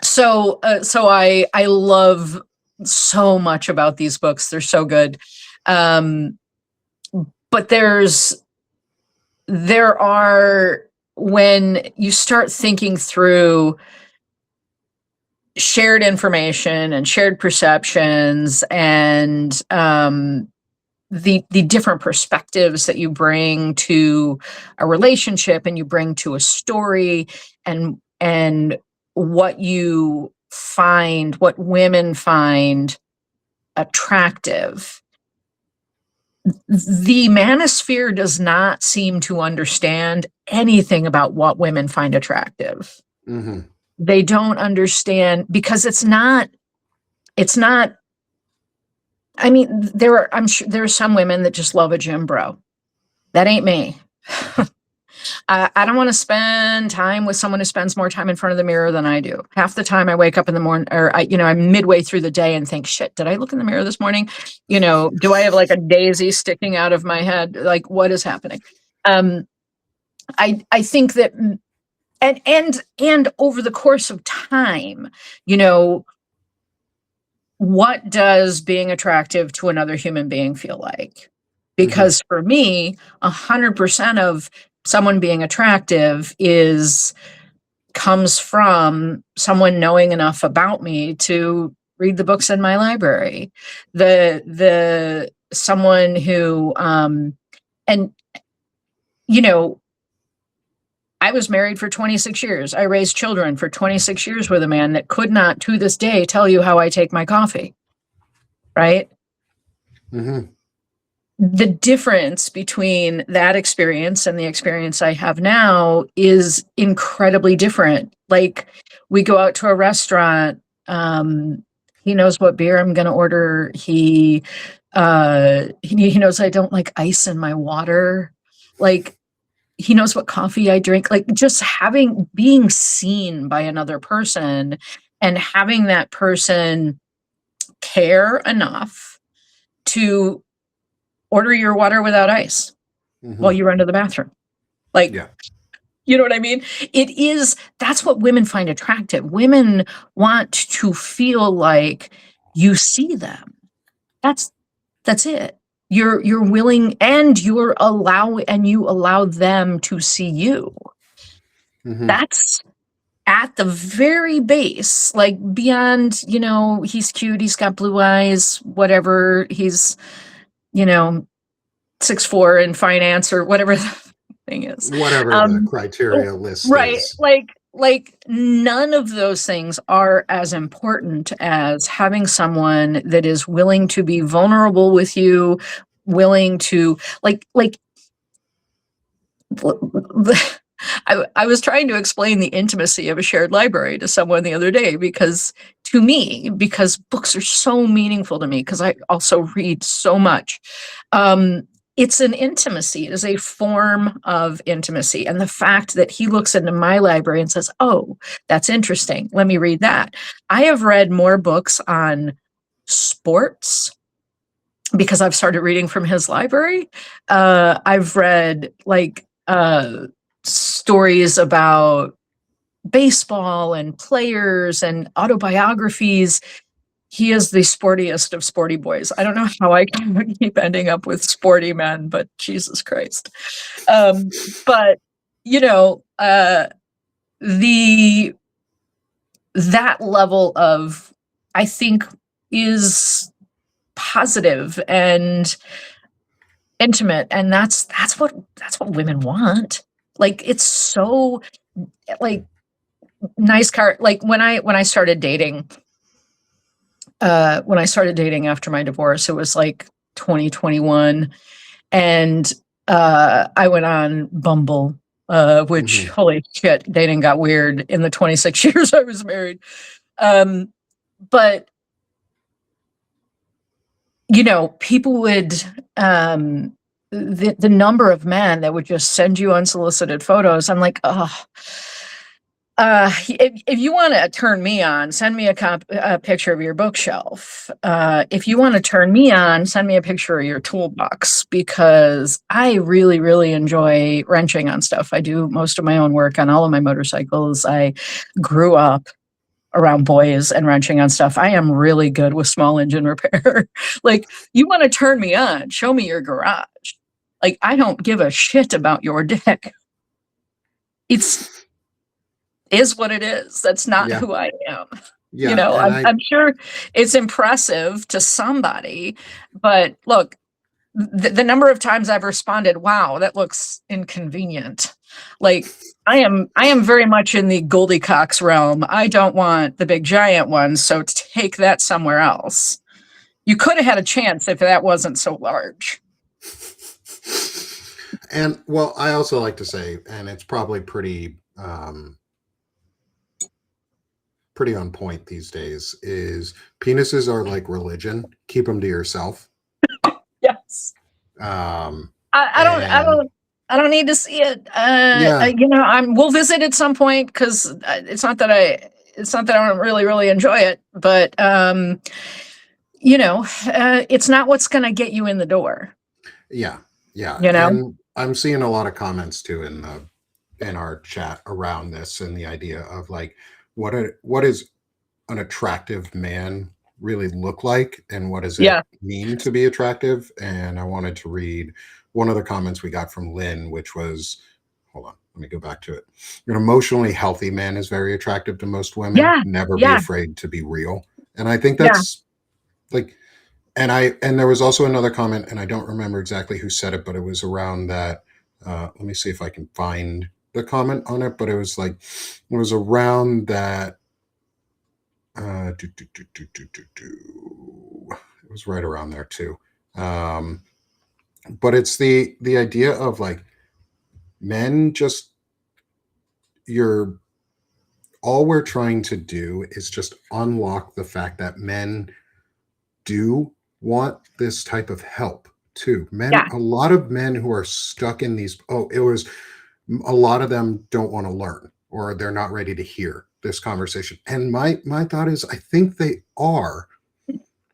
So I love so much about these books. They're so good. But there are, when you start thinking through shared information and shared perceptions and the different perspectives that you bring to a relationship and you bring to a story, and what you find, what women find attractive. The manosphere does not seem to understand anything about what women find attractive. They don't understand because it's not, I mean, I'm sure there are some women that just love a gym bro. That ain't me. I don't want to spend time with someone who spends more time in front of the mirror than I do. Half the time I wake up in the morning, or I'm midway through the day and think, shit, did I look in the mirror this morning? Do I have like a daisy sticking out of my head? Like, what is happening? I think that, and over the course of time, what does being attractive to another human being feel like? Because for me, 100% of someone being attractive comes from someone knowing enough about me to read the books in my library. Someone who, I was married for 26 years. I raised children for 26 years with a man that could not, to this day, tell you how I take my coffee. Right? The difference between that experience and the experience I have now is incredibly different. Like, we go out to a restaurant. He knows what beer I'm going to order. He knows I don't like ice in my water. Like, he knows what coffee I drink. Like, just being seen by another person and having that person care enough to order your water without ice while you run to the bathroom. Like, you know what I mean? That's what women find attractive. Women want to feel like you see them. That's it. You're willing, and you allow them to see you. That's at the very base, like beyond, he's cute, he's got blue eyes, whatever, he's, 6'4" in finance or whatever the thing is. Whatever the criteria list is. Right. Like none of those things are as important as having someone that is willing to be vulnerable with you, willing to I was trying to explain the intimacy of a shared library to someone the other day, because books are so meaningful to me, because I also read so much. It's an intimacy. It is a form of intimacy. And the fact that he looks into my library and says, oh, that's interesting, let me read that. I have read more books on sports because I've started reading from his library. I've read stories about baseball and players and autobiographies. He is the sportiest of sporty boys. I don't know how I can keep ending up with sporty men, but Jesus Christ. But you know, the that level of, I think, is positive and intimate, and that's what women want. Like, it's so, like, nice car. Like, when I started dating, after my divorce, it was like 2021, and I went on Bumble, which, holy shit, dating got weird in the 26 years I was married. But you know, people would, the number of men that would just send you unsolicited photos. I'm like, oh, if you want to turn me on, send me a picture of your bookshelf. If you want to turn me on, send me a picture of your toolbox, because I really, really enjoy wrenching on stuff. I do most of my own work on all of my motorcycles. I grew up around boys and wrenching on stuff. I am really good with small engine repair. Like, you want to turn me on, show me your garage. Like, I don't give a shit about your dick. It's is what it is. That's not who I am. Yeah, you know, I'm sure it's impressive to somebody, but look, the number of times I've responded, wow, that looks inconvenient. Like, I am very much in the Goldie Cox realm. I don't want the big giant one, so take that somewhere else. You could have had a chance if that wasn't so large. And well, I also like to say, and it's probably pretty on point these days, is penises are like religion. Keep them to yourself. Yes. I don't need to see it. You know, we'll visit at some point, because it's not that I don't really, really enjoy it, but you know, it's not what's going to get you in the door. Yeah. You know, and I'm seeing a lot of comments too in our chat around this, and the idea of like, what is an attractive man really look like, and what does it mean to be attractive? And I wanted to read one of the comments we got from Lynn, which was, hold on, let me go back to it. An emotionally healthy man is very attractive to most women. Never be afraid to be real. And I think that's like, and there was also another comment, and I don't remember exactly who said it, but it was around that. Let me see if I can find the comment on it, but it was around that. It was right around there too. But it's the idea of like, men just, all we're trying to do is just unlock the fact that men do want this type of help too. A lot of men who are stuck in these, a lot of them don't want to learn, or they're not ready to hear this conversation. And my thought is, I think they are,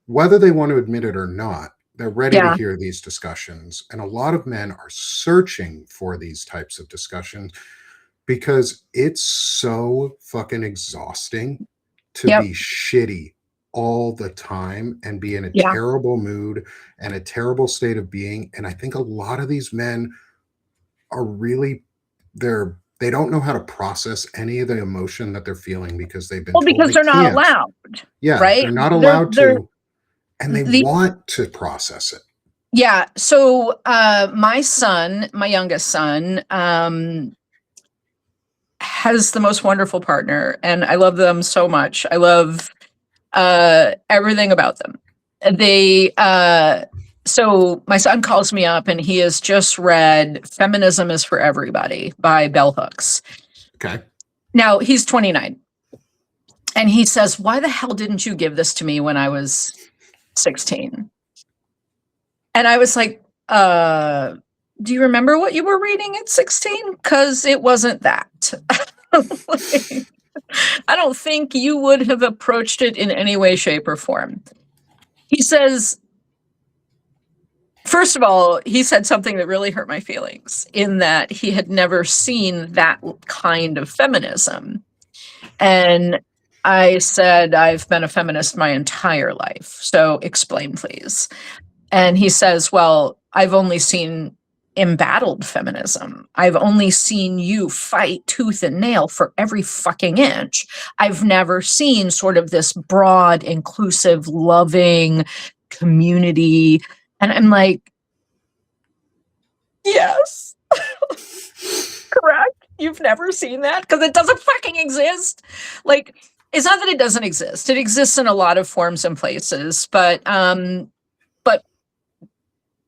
whether they want to admit it or not. They're ready to hear these discussions. And a lot of men are searching for these types of discussions, because it's so fucking exhausting to be shitty all the time and be in a terrible mood and a terrible state of being. And I think a lot of these men are really, they don't know how to process any of the emotion that they're feeling, because they've been told because they're not allowed. Yeah, right? They're not allowed to, and they want to process it. Yeah. So my youngest son, has the most wonderful partner, and I love them so much. I love everything about them. So my son calls me up, and he has just read Feminism is for Everybody by Bell Hooks. Okay. Now, he's 29. And he says, why the hell didn't you give this to me when I was 16? And I was like, do you remember what you were reading at 16? Because it wasn't that. I don't think you would have approached it in any way, shape, or form. He says, first of all, he said something that really hurt my feelings, in that he had never seen that kind of feminism. And I said, I've been a feminist my entire life. So explain, please. And he says, well, I've only seen embattled feminism. I've only seen you fight tooth and nail for every fucking inch. I've never seen sort of this broad, inclusive, loving community. And I'm like, yes, correct. You've never seen that because it doesn't fucking exist. Like, it's not that it doesn't exist. It exists in a lot of forms and places, but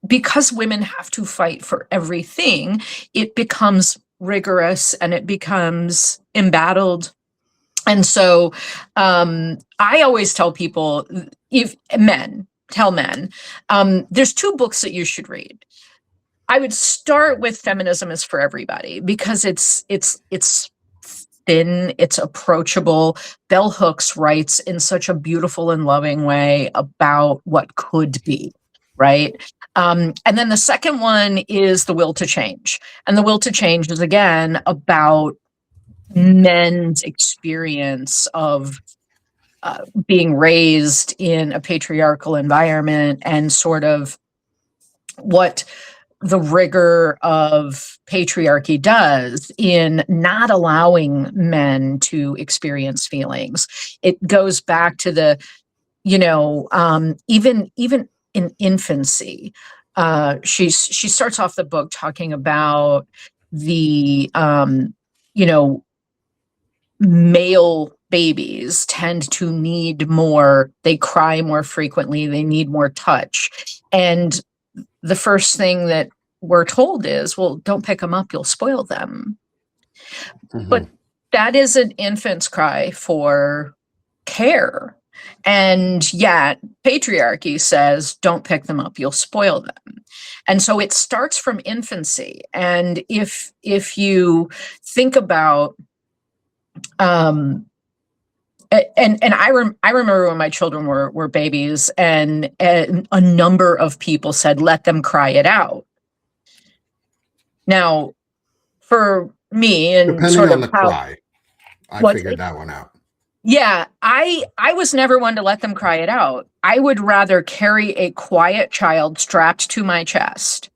because women have to fight for everything, it becomes rigorous and it becomes embattled. And so I always tell people, tell men, there's 2 books that you should read. I would start with Feminism is for Everybody because it's thin, it's approachable. Bell Hooks writes in such a beautiful and loving way about what could be, right? And then the second one is The Will to Change. And The Will to Change is, again, about men's experience of being raised in a patriarchal environment and sort of what the rigor of patriarchy does in not allowing men to experience feelings. It goes back to the, even in infancy, she starts off the book talking about the, male babies tend to need more, they cry more frequently, they need more touch. And the first thing that we're told is, well, don't pick them up, you'll spoil them. Mm-hmm. But that is an infant's cry for care. And yet patriarchy says, don't pick them up, you'll spoil them. And so it starts from infancy. And if you think about, and I remember when my children were babies, and a number of people said, let them cry it out. Now, for me, and depending sort on of the cry, I figured that one out. Yeah, I was never one to let them cry it out. I would rather carry a quiet child strapped to my chest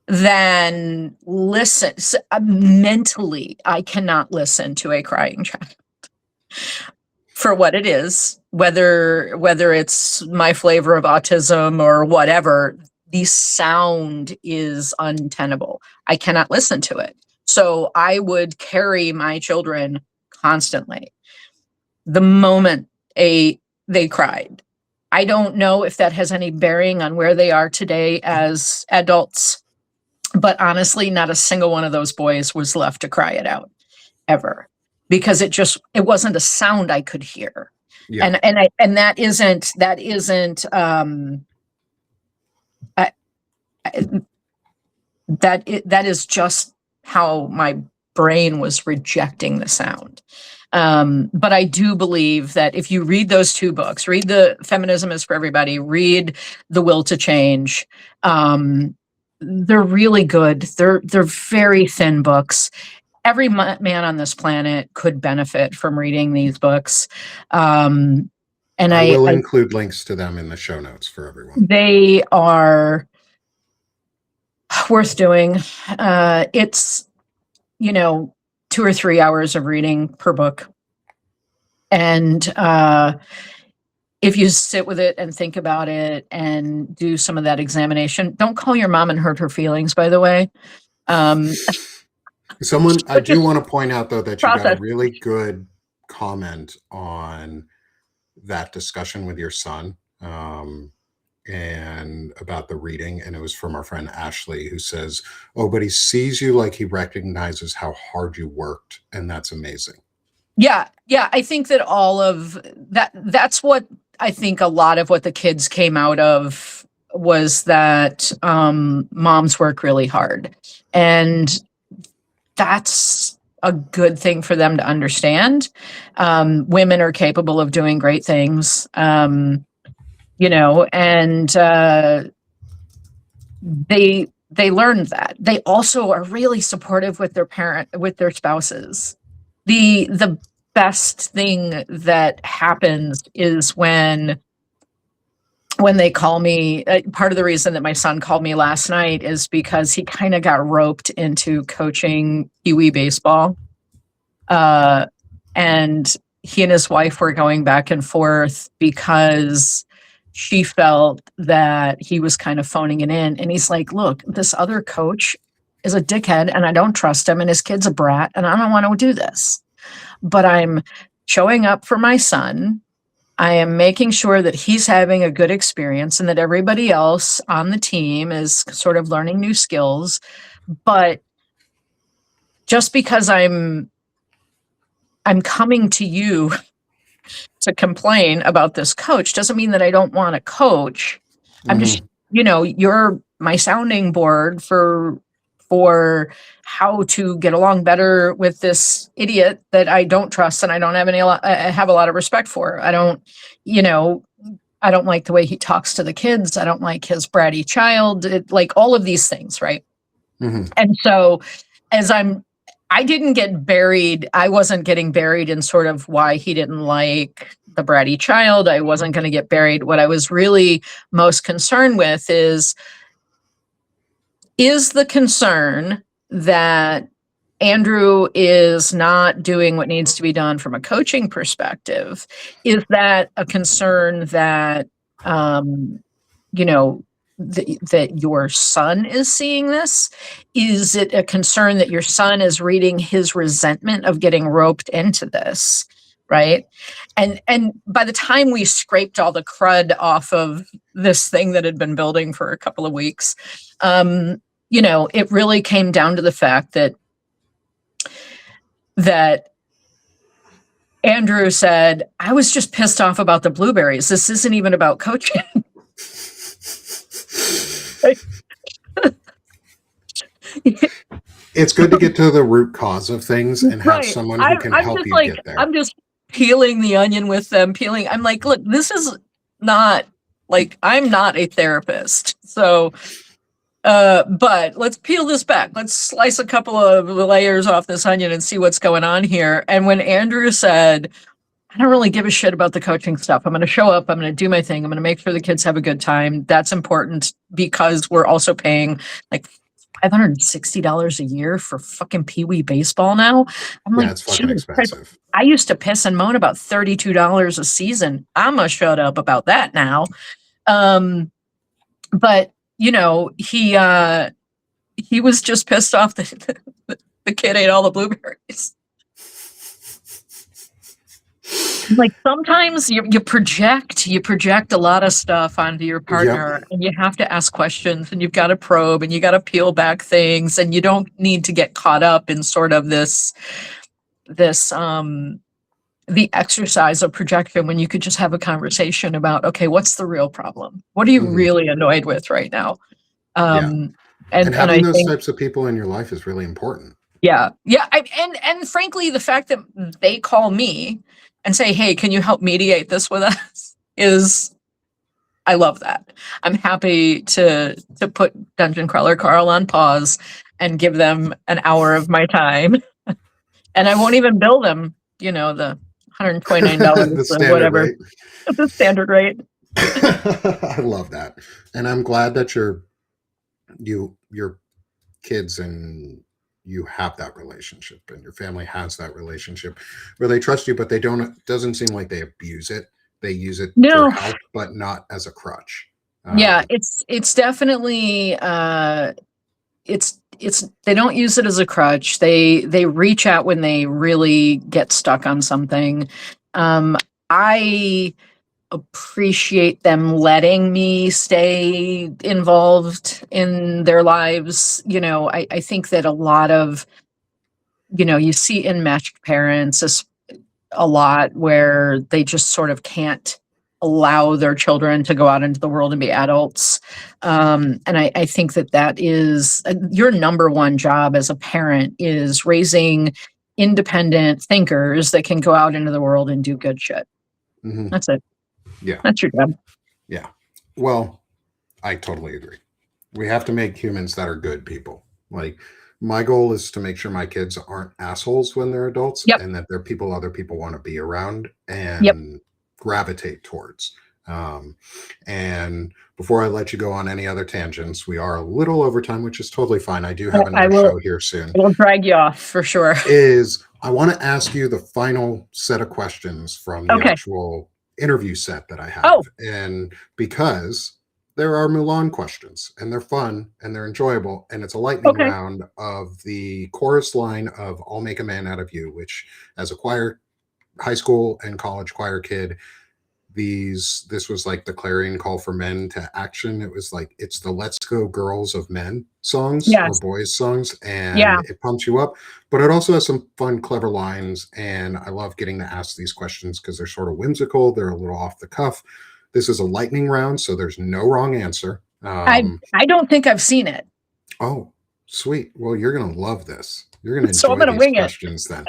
than listen. Mentally, I cannot listen to a crying child for what it is, whether it's my flavor of autism or whatever. The sound is untenable. I cannot listen to it. So I would carry my children constantly. The moment they cried. I don't know if that has any bearing on where they are today as adults, but honestly, not a single one of those boys was left to cry it out ever, because it wasn't a sound I could hear. Yeah. And that isn't that is just how my brain was rejecting the sound. But I do believe that if you read those 2 books, read the Feminism is for Everybody, read The Will to Change. They're really good. They're very thin books. Every man on this planet could benefit from reading these books. And I will include links to them in the show notes for everyone. They are worth doing. It's, 2 or 3 hours of reading per book. And if you sit with it and think about it and do some of that examination, don't call your mom and hurt her feelings, by the way. I do want to point out, though, that you got a really good comment on that discussion with your son and about the reading. And it was from our friend Ashley, who says, oh, but he sees you like he recognizes how hard you worked. And that's amazing. Yeah. I think that all of that's what I think a lot of what the kids came out of was that moms work really hard. And that's a good thing for them to understand. Women are capable of doing great things, and they learned that. They also are really supportive with their spouses. The best thing that happens is when they call me. Part of the reason that my son called me last night is because he kind of got roped into coaching Pee-wee baseball. And he and his wife were going back and forth because she felt that he was kind of phoning it in. And he's like, look, this other coach is a dickhead and I don't trust him, and his kid's a brat, and I don't want to do this. But I'm showing up for my son. I am making sure that he's having a good experience and that everybody else on the team is sort of learning new skills. But just because I'm coming to you to complain about this coach doesn't mean that I don't want to coach. I'm just, you're my sounding board for how to get along better with this idiot that I don't trust and I don't have I have a lot of respect for. I don't like the way he talks to the kids. I don't like his bratty child, like all of these things, right? And so I didn't get buried. I wasn't getting buried in sort of why he didn't like the bratty child. I wasn't going to get buried. What I was really most concerned with is the concern that Andrew is not doing what needs to be done from a coaching perspective. Is that a concern that, that your son is seeing this? Is it a concern that your son is reading his resentment of getting roped into this? Right. And by the time we scraped all the crud off of this thing that had been building for a couple of weeks, it really came down to the fact that Andrew said, I was just pissed off about the blueberries. This isn't even about coaching. It's good to get to the root cause of things and have someone who can help you get there. I'm just peeling the onion with them, I'm like, look, this is not like, I'm not a therapist. So, but let's peel this back. Let's slice a couple of layers off this onion and see what's going on here. And when Andrew said, I don't really give a shit about the coaching stuff. I'm going to show up. I'm going to do my thing. I'm going to make sure the kids have a good time. That's important because we're also paying like $560 a year for fucking Pee-wee baseball now. I'm like, it's fucking expensive. I used to piss and moan about $32 a season. I'm going to shut up about that now. But he was just pissed off that the kid ate all the blueberries. Like sometimes you project a lot of stuff onto your partner, and you have to ask questions, and you've got to probe, and you got to peel back things, and you don't need to get caught up in sort of this the exercise of projection when you could just have a conversation about, okay, what's the real problem? What are you really annoyed with right now? And having those types of people in your life is really important. Yeah. And frankly, the fact that they call me and say, hey, can you help mediate this with us I love that. I'm happy to put Dungeon Crawler Carl on pause and give them an hour of my time. And I won't even bill them, the $129 or whatever. Rate. The standard rate. I love that. And I'm glad that your kids and you have that relationship, and your family has that relationship where they trust you, but it doesn't seem like they abuse it. They use it for help, but not as a crutch. It's definitely they don't use it as a crutch. They reach out when they really get stuck on something. I appreciate them letting me stay involved in their lives. I think that a lot of, you see enmeshed parents a lot where they just sort of can't allow their children to go out into the world and be adults. And I think that is your number one job as a parent, is raising independent thinkers that can go out into the world and do good shit. That's it. Yeah. That's your job. Yeah. Well, I totally agree. We have to make humans that are good people. Like, My goal is to make sure my kids aren't assholes when they're adults Yep. and that they're people other people want to be around Yep. and gravitate towards. Um, and before I let you go on any other tangents, we are a little over time, which is totally fine. I do have I another will. show here soon. I will drag you off for sure. Is I want to ask you the final set of questions from the Okay. actual interview set that I have. Oh. And because there are Mulan questions and they're fun and they're enjoyable, and it's a lightning Okay. round of the chorus line of I'll Make a Man Out of You, which as a choir, high school and college choir kid, this was like the clarion call for men to action. It was like it's the Let's Go Girls of Men songs or Yes. boys songs, and Yeah. it pumps you up, but it also has some fun clever lines, and I love getting to ask these questions because they're sort of whimsical, they're a little off the cuff. This is a lightning round, so there's no wrong answer. I don't think I've seen it. Oh, sweet. Well, you're gonna love this. You're gonna So I'm enjoy gonna these wing it. questions then.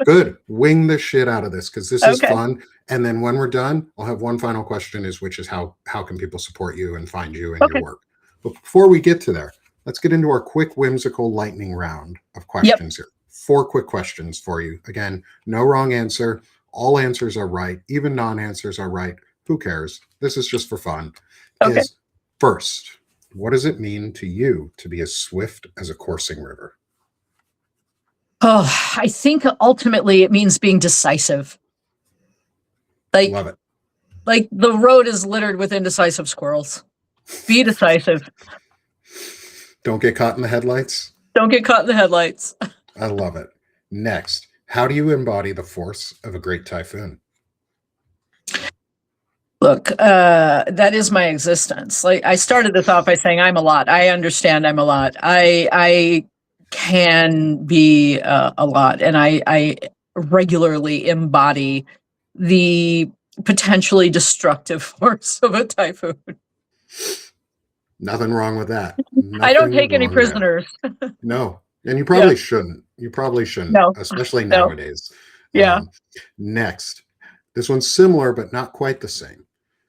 Good. Wing the shit out of this because this is Okay. fun. And then when we're done, I'll have one final question which is how can people support you and find you and Okay. your work. But before we get to there, let's get into our quick whimsical lightning round of questions here. 4 quick questions for you. Again, no wrong answer. All answers are right. Even non-answers are right. Who cares? This is just for fun. Okay. Is first, what does it mean to you to be as swift as a coursing river? Oh, I think ultimately it means being decisive. Love it. Like the road is littered with indecisive squirrels. Be decisive. Don't get caught in the headlights. Don't get caught in the headlights. I love it. Next, how do you embody the force of a great typhoon? Look, that is my existence. Like I started this off by saying I'm a lot. I understand I'm a lot. I can be a lot, and I regularly embody the potentially destructive force of a typhoon. Nothing wrong with that. I don't take any Nothing wrong there. prisoners. No, and you probably shouldn't. You probably shouldn't, No. especially No. nowadays. Yeah. Next, this one's similar but not quite the same.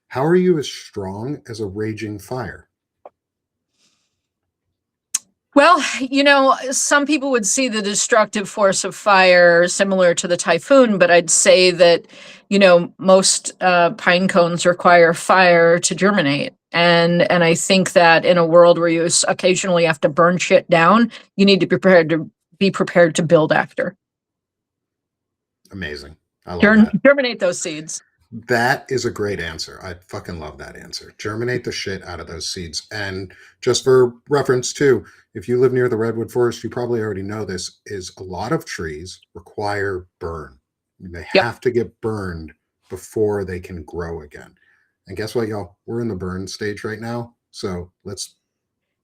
How are you as strong as a raging fire? Well, some people would see the destructive force of fire similar to the typhoon, but I'd say that, most pine cones require fire to germinate. And I think that in a world where you occasionally have to burn shit down, you need to be prepared to build after. Amazing. I love that. Germinate those seeds. That is a great answer. I fucking love that answer. Germinate the shit out of those seeds. And just for reference too, if you live near the redwood forest, you probably already know this, is a lot of trees require burn. They have to get burned before they can grow again. And guess what, y'all? We're in the burn stage right now. So let's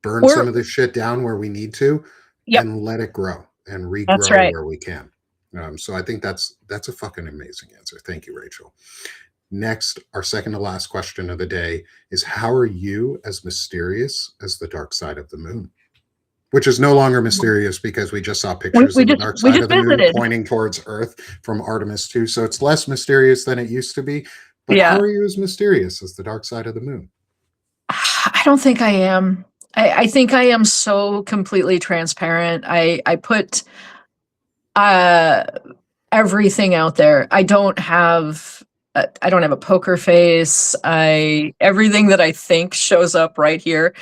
burn some of this shit down where we need to and let it grow and regrow where we can. So I think that's a fucking amazing answer. Thank you, Rachel. Next, our second to last question of the day is, how are you as mysterious as the dark side of the moon? Which is no longer mysterious because we just saw pictures of the dark side of the moon pointing towards Earth from Artemis 2. So it's less mysterious than it used to be. But how are you as mysterious as the dark side of the moon? I don't think I am. I think I am so completely transparent. I put everything out there. I don't have a poker face. Everything that I think shows up right here.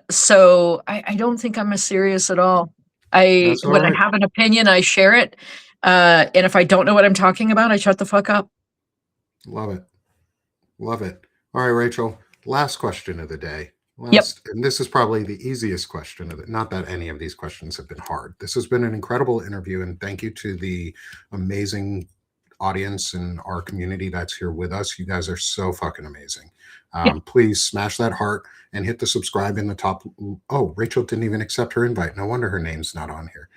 So I don't think I'm mysterious at all. When I have an opinion, I share it. And if I don't know what I'm talking about, I shut the fuck up. Love it. Love it. All right, Rachel, last question of the day. And this is probably the easiest question of it. Not that any of these questions have been hard. This has been an incredible interview, and thank you to the amazing audience and our community that's here with us. You guys are so fucking amazing. Please smash that heart and hit the subscribe in the top. Oh, Rachel didn't even accept her invite. No wonder her name's not on here.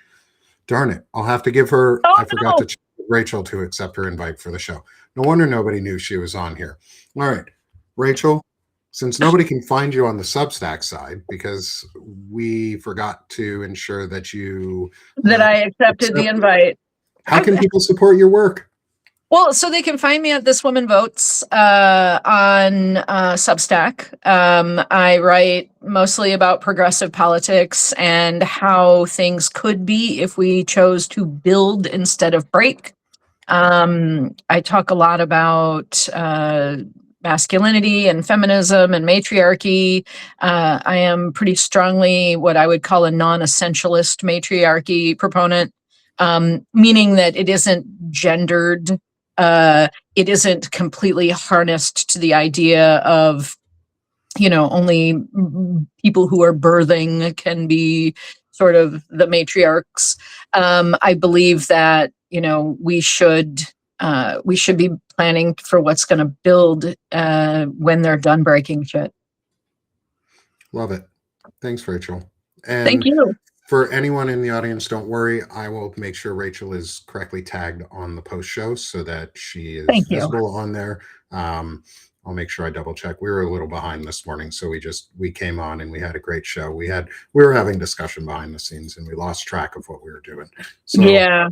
Darn it. I'll have to give her. I forgot to check Rachel to accept her invite for the show. No wonder nobody knew she was on here. All right, Rachel, since nobody can find you on the Substack side because we forgot to ensure that you I accepted the invite. How can people support your work? Well, so they can find me at This Woman Votes on Substack. I write mostly about progressive politics and how things could be if we chose to build instead of break. I talk a lot about masculinity and feminism and matriarchy. I am pretty strongly what I would call a non-essentialist matriarchy proponent, meaning that it isn't gendered. It isn't completely harnessed to the idea of, only people who are birthing can be sort of the matriarchs. I believe that, we should be planning for what's going to build when they're done breaking shit. Love it. Thanks, Rachel. Thank And you. for anyone in the audience, don't worry. I will make sure Rachel is correctly tagged on the post show so that she is Thank you. visible on there. I'll make sure I double check. We were a little behind this morning, so we came on and we had a great show. We were having discussion behind the scenes and we lost track of what we were doing. So Yeah.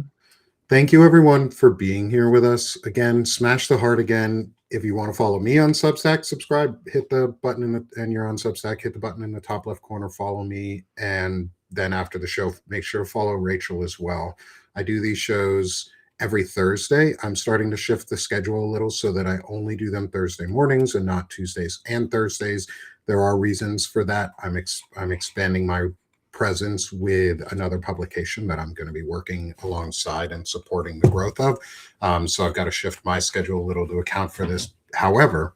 thank you everyone for being here with us. Again, smash the heart again. If you want to follow me on Substack, subscribe, hit the button and you're on Substack, hit the button in the top left corner, follow me. And then after the show, make sure to follow Rachel as well. I do these shows every Thursday. I'm starting to shift the schedule a little so that I only do them Thursday mornings and not Tuesdays and Thursdays. There are reasons for that. I'm expanding my presence with another publication that I'm going to be working alongside and supporting the growth of. So I've got to shift my schedule a little to account for this. However,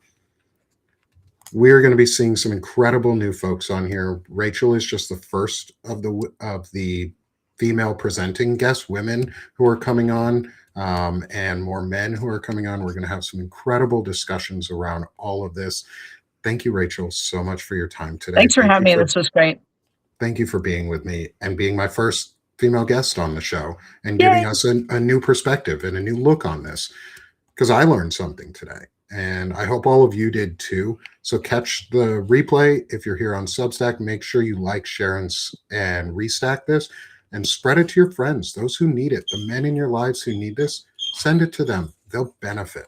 we're going to be seeing some incredible new folks on here. Rachel is just the first of the female presenting guests, women who are coming on, and more men who are coming on. We're going to have some incredible discussions around all of this. Thank you, Rachel, so much for your time today. Thanks for having me. This was great. Thank you for being with me and being my first female guest on the show and giving us a new perspective and a new look on this, because I learned something today. And I hope all of you did too. So catch the replay. If you're here on Substack, make sure you like, share, and restack this and spread it to your friends, those who need it, the men in your lives who need this, send it to them. They'll benefit.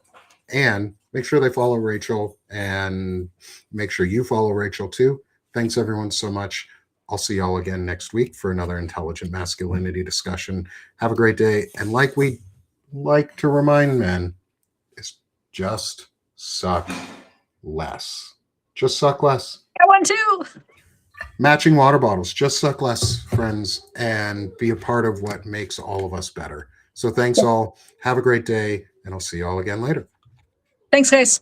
And make sure they follow Rachel and make sure you follow Rachel too. Thanks everyone so much. I'll see y'all again next week for another intelligent masculinity discussion. Have a great day. And like we like to remind men, it's just suck less. Just suck less. I want to. Matching water bottles. Just suck less, friends, and be a part of what makes all of us better. So thanks all. Have a great day, and I'll see you all again later. Thanks, guys.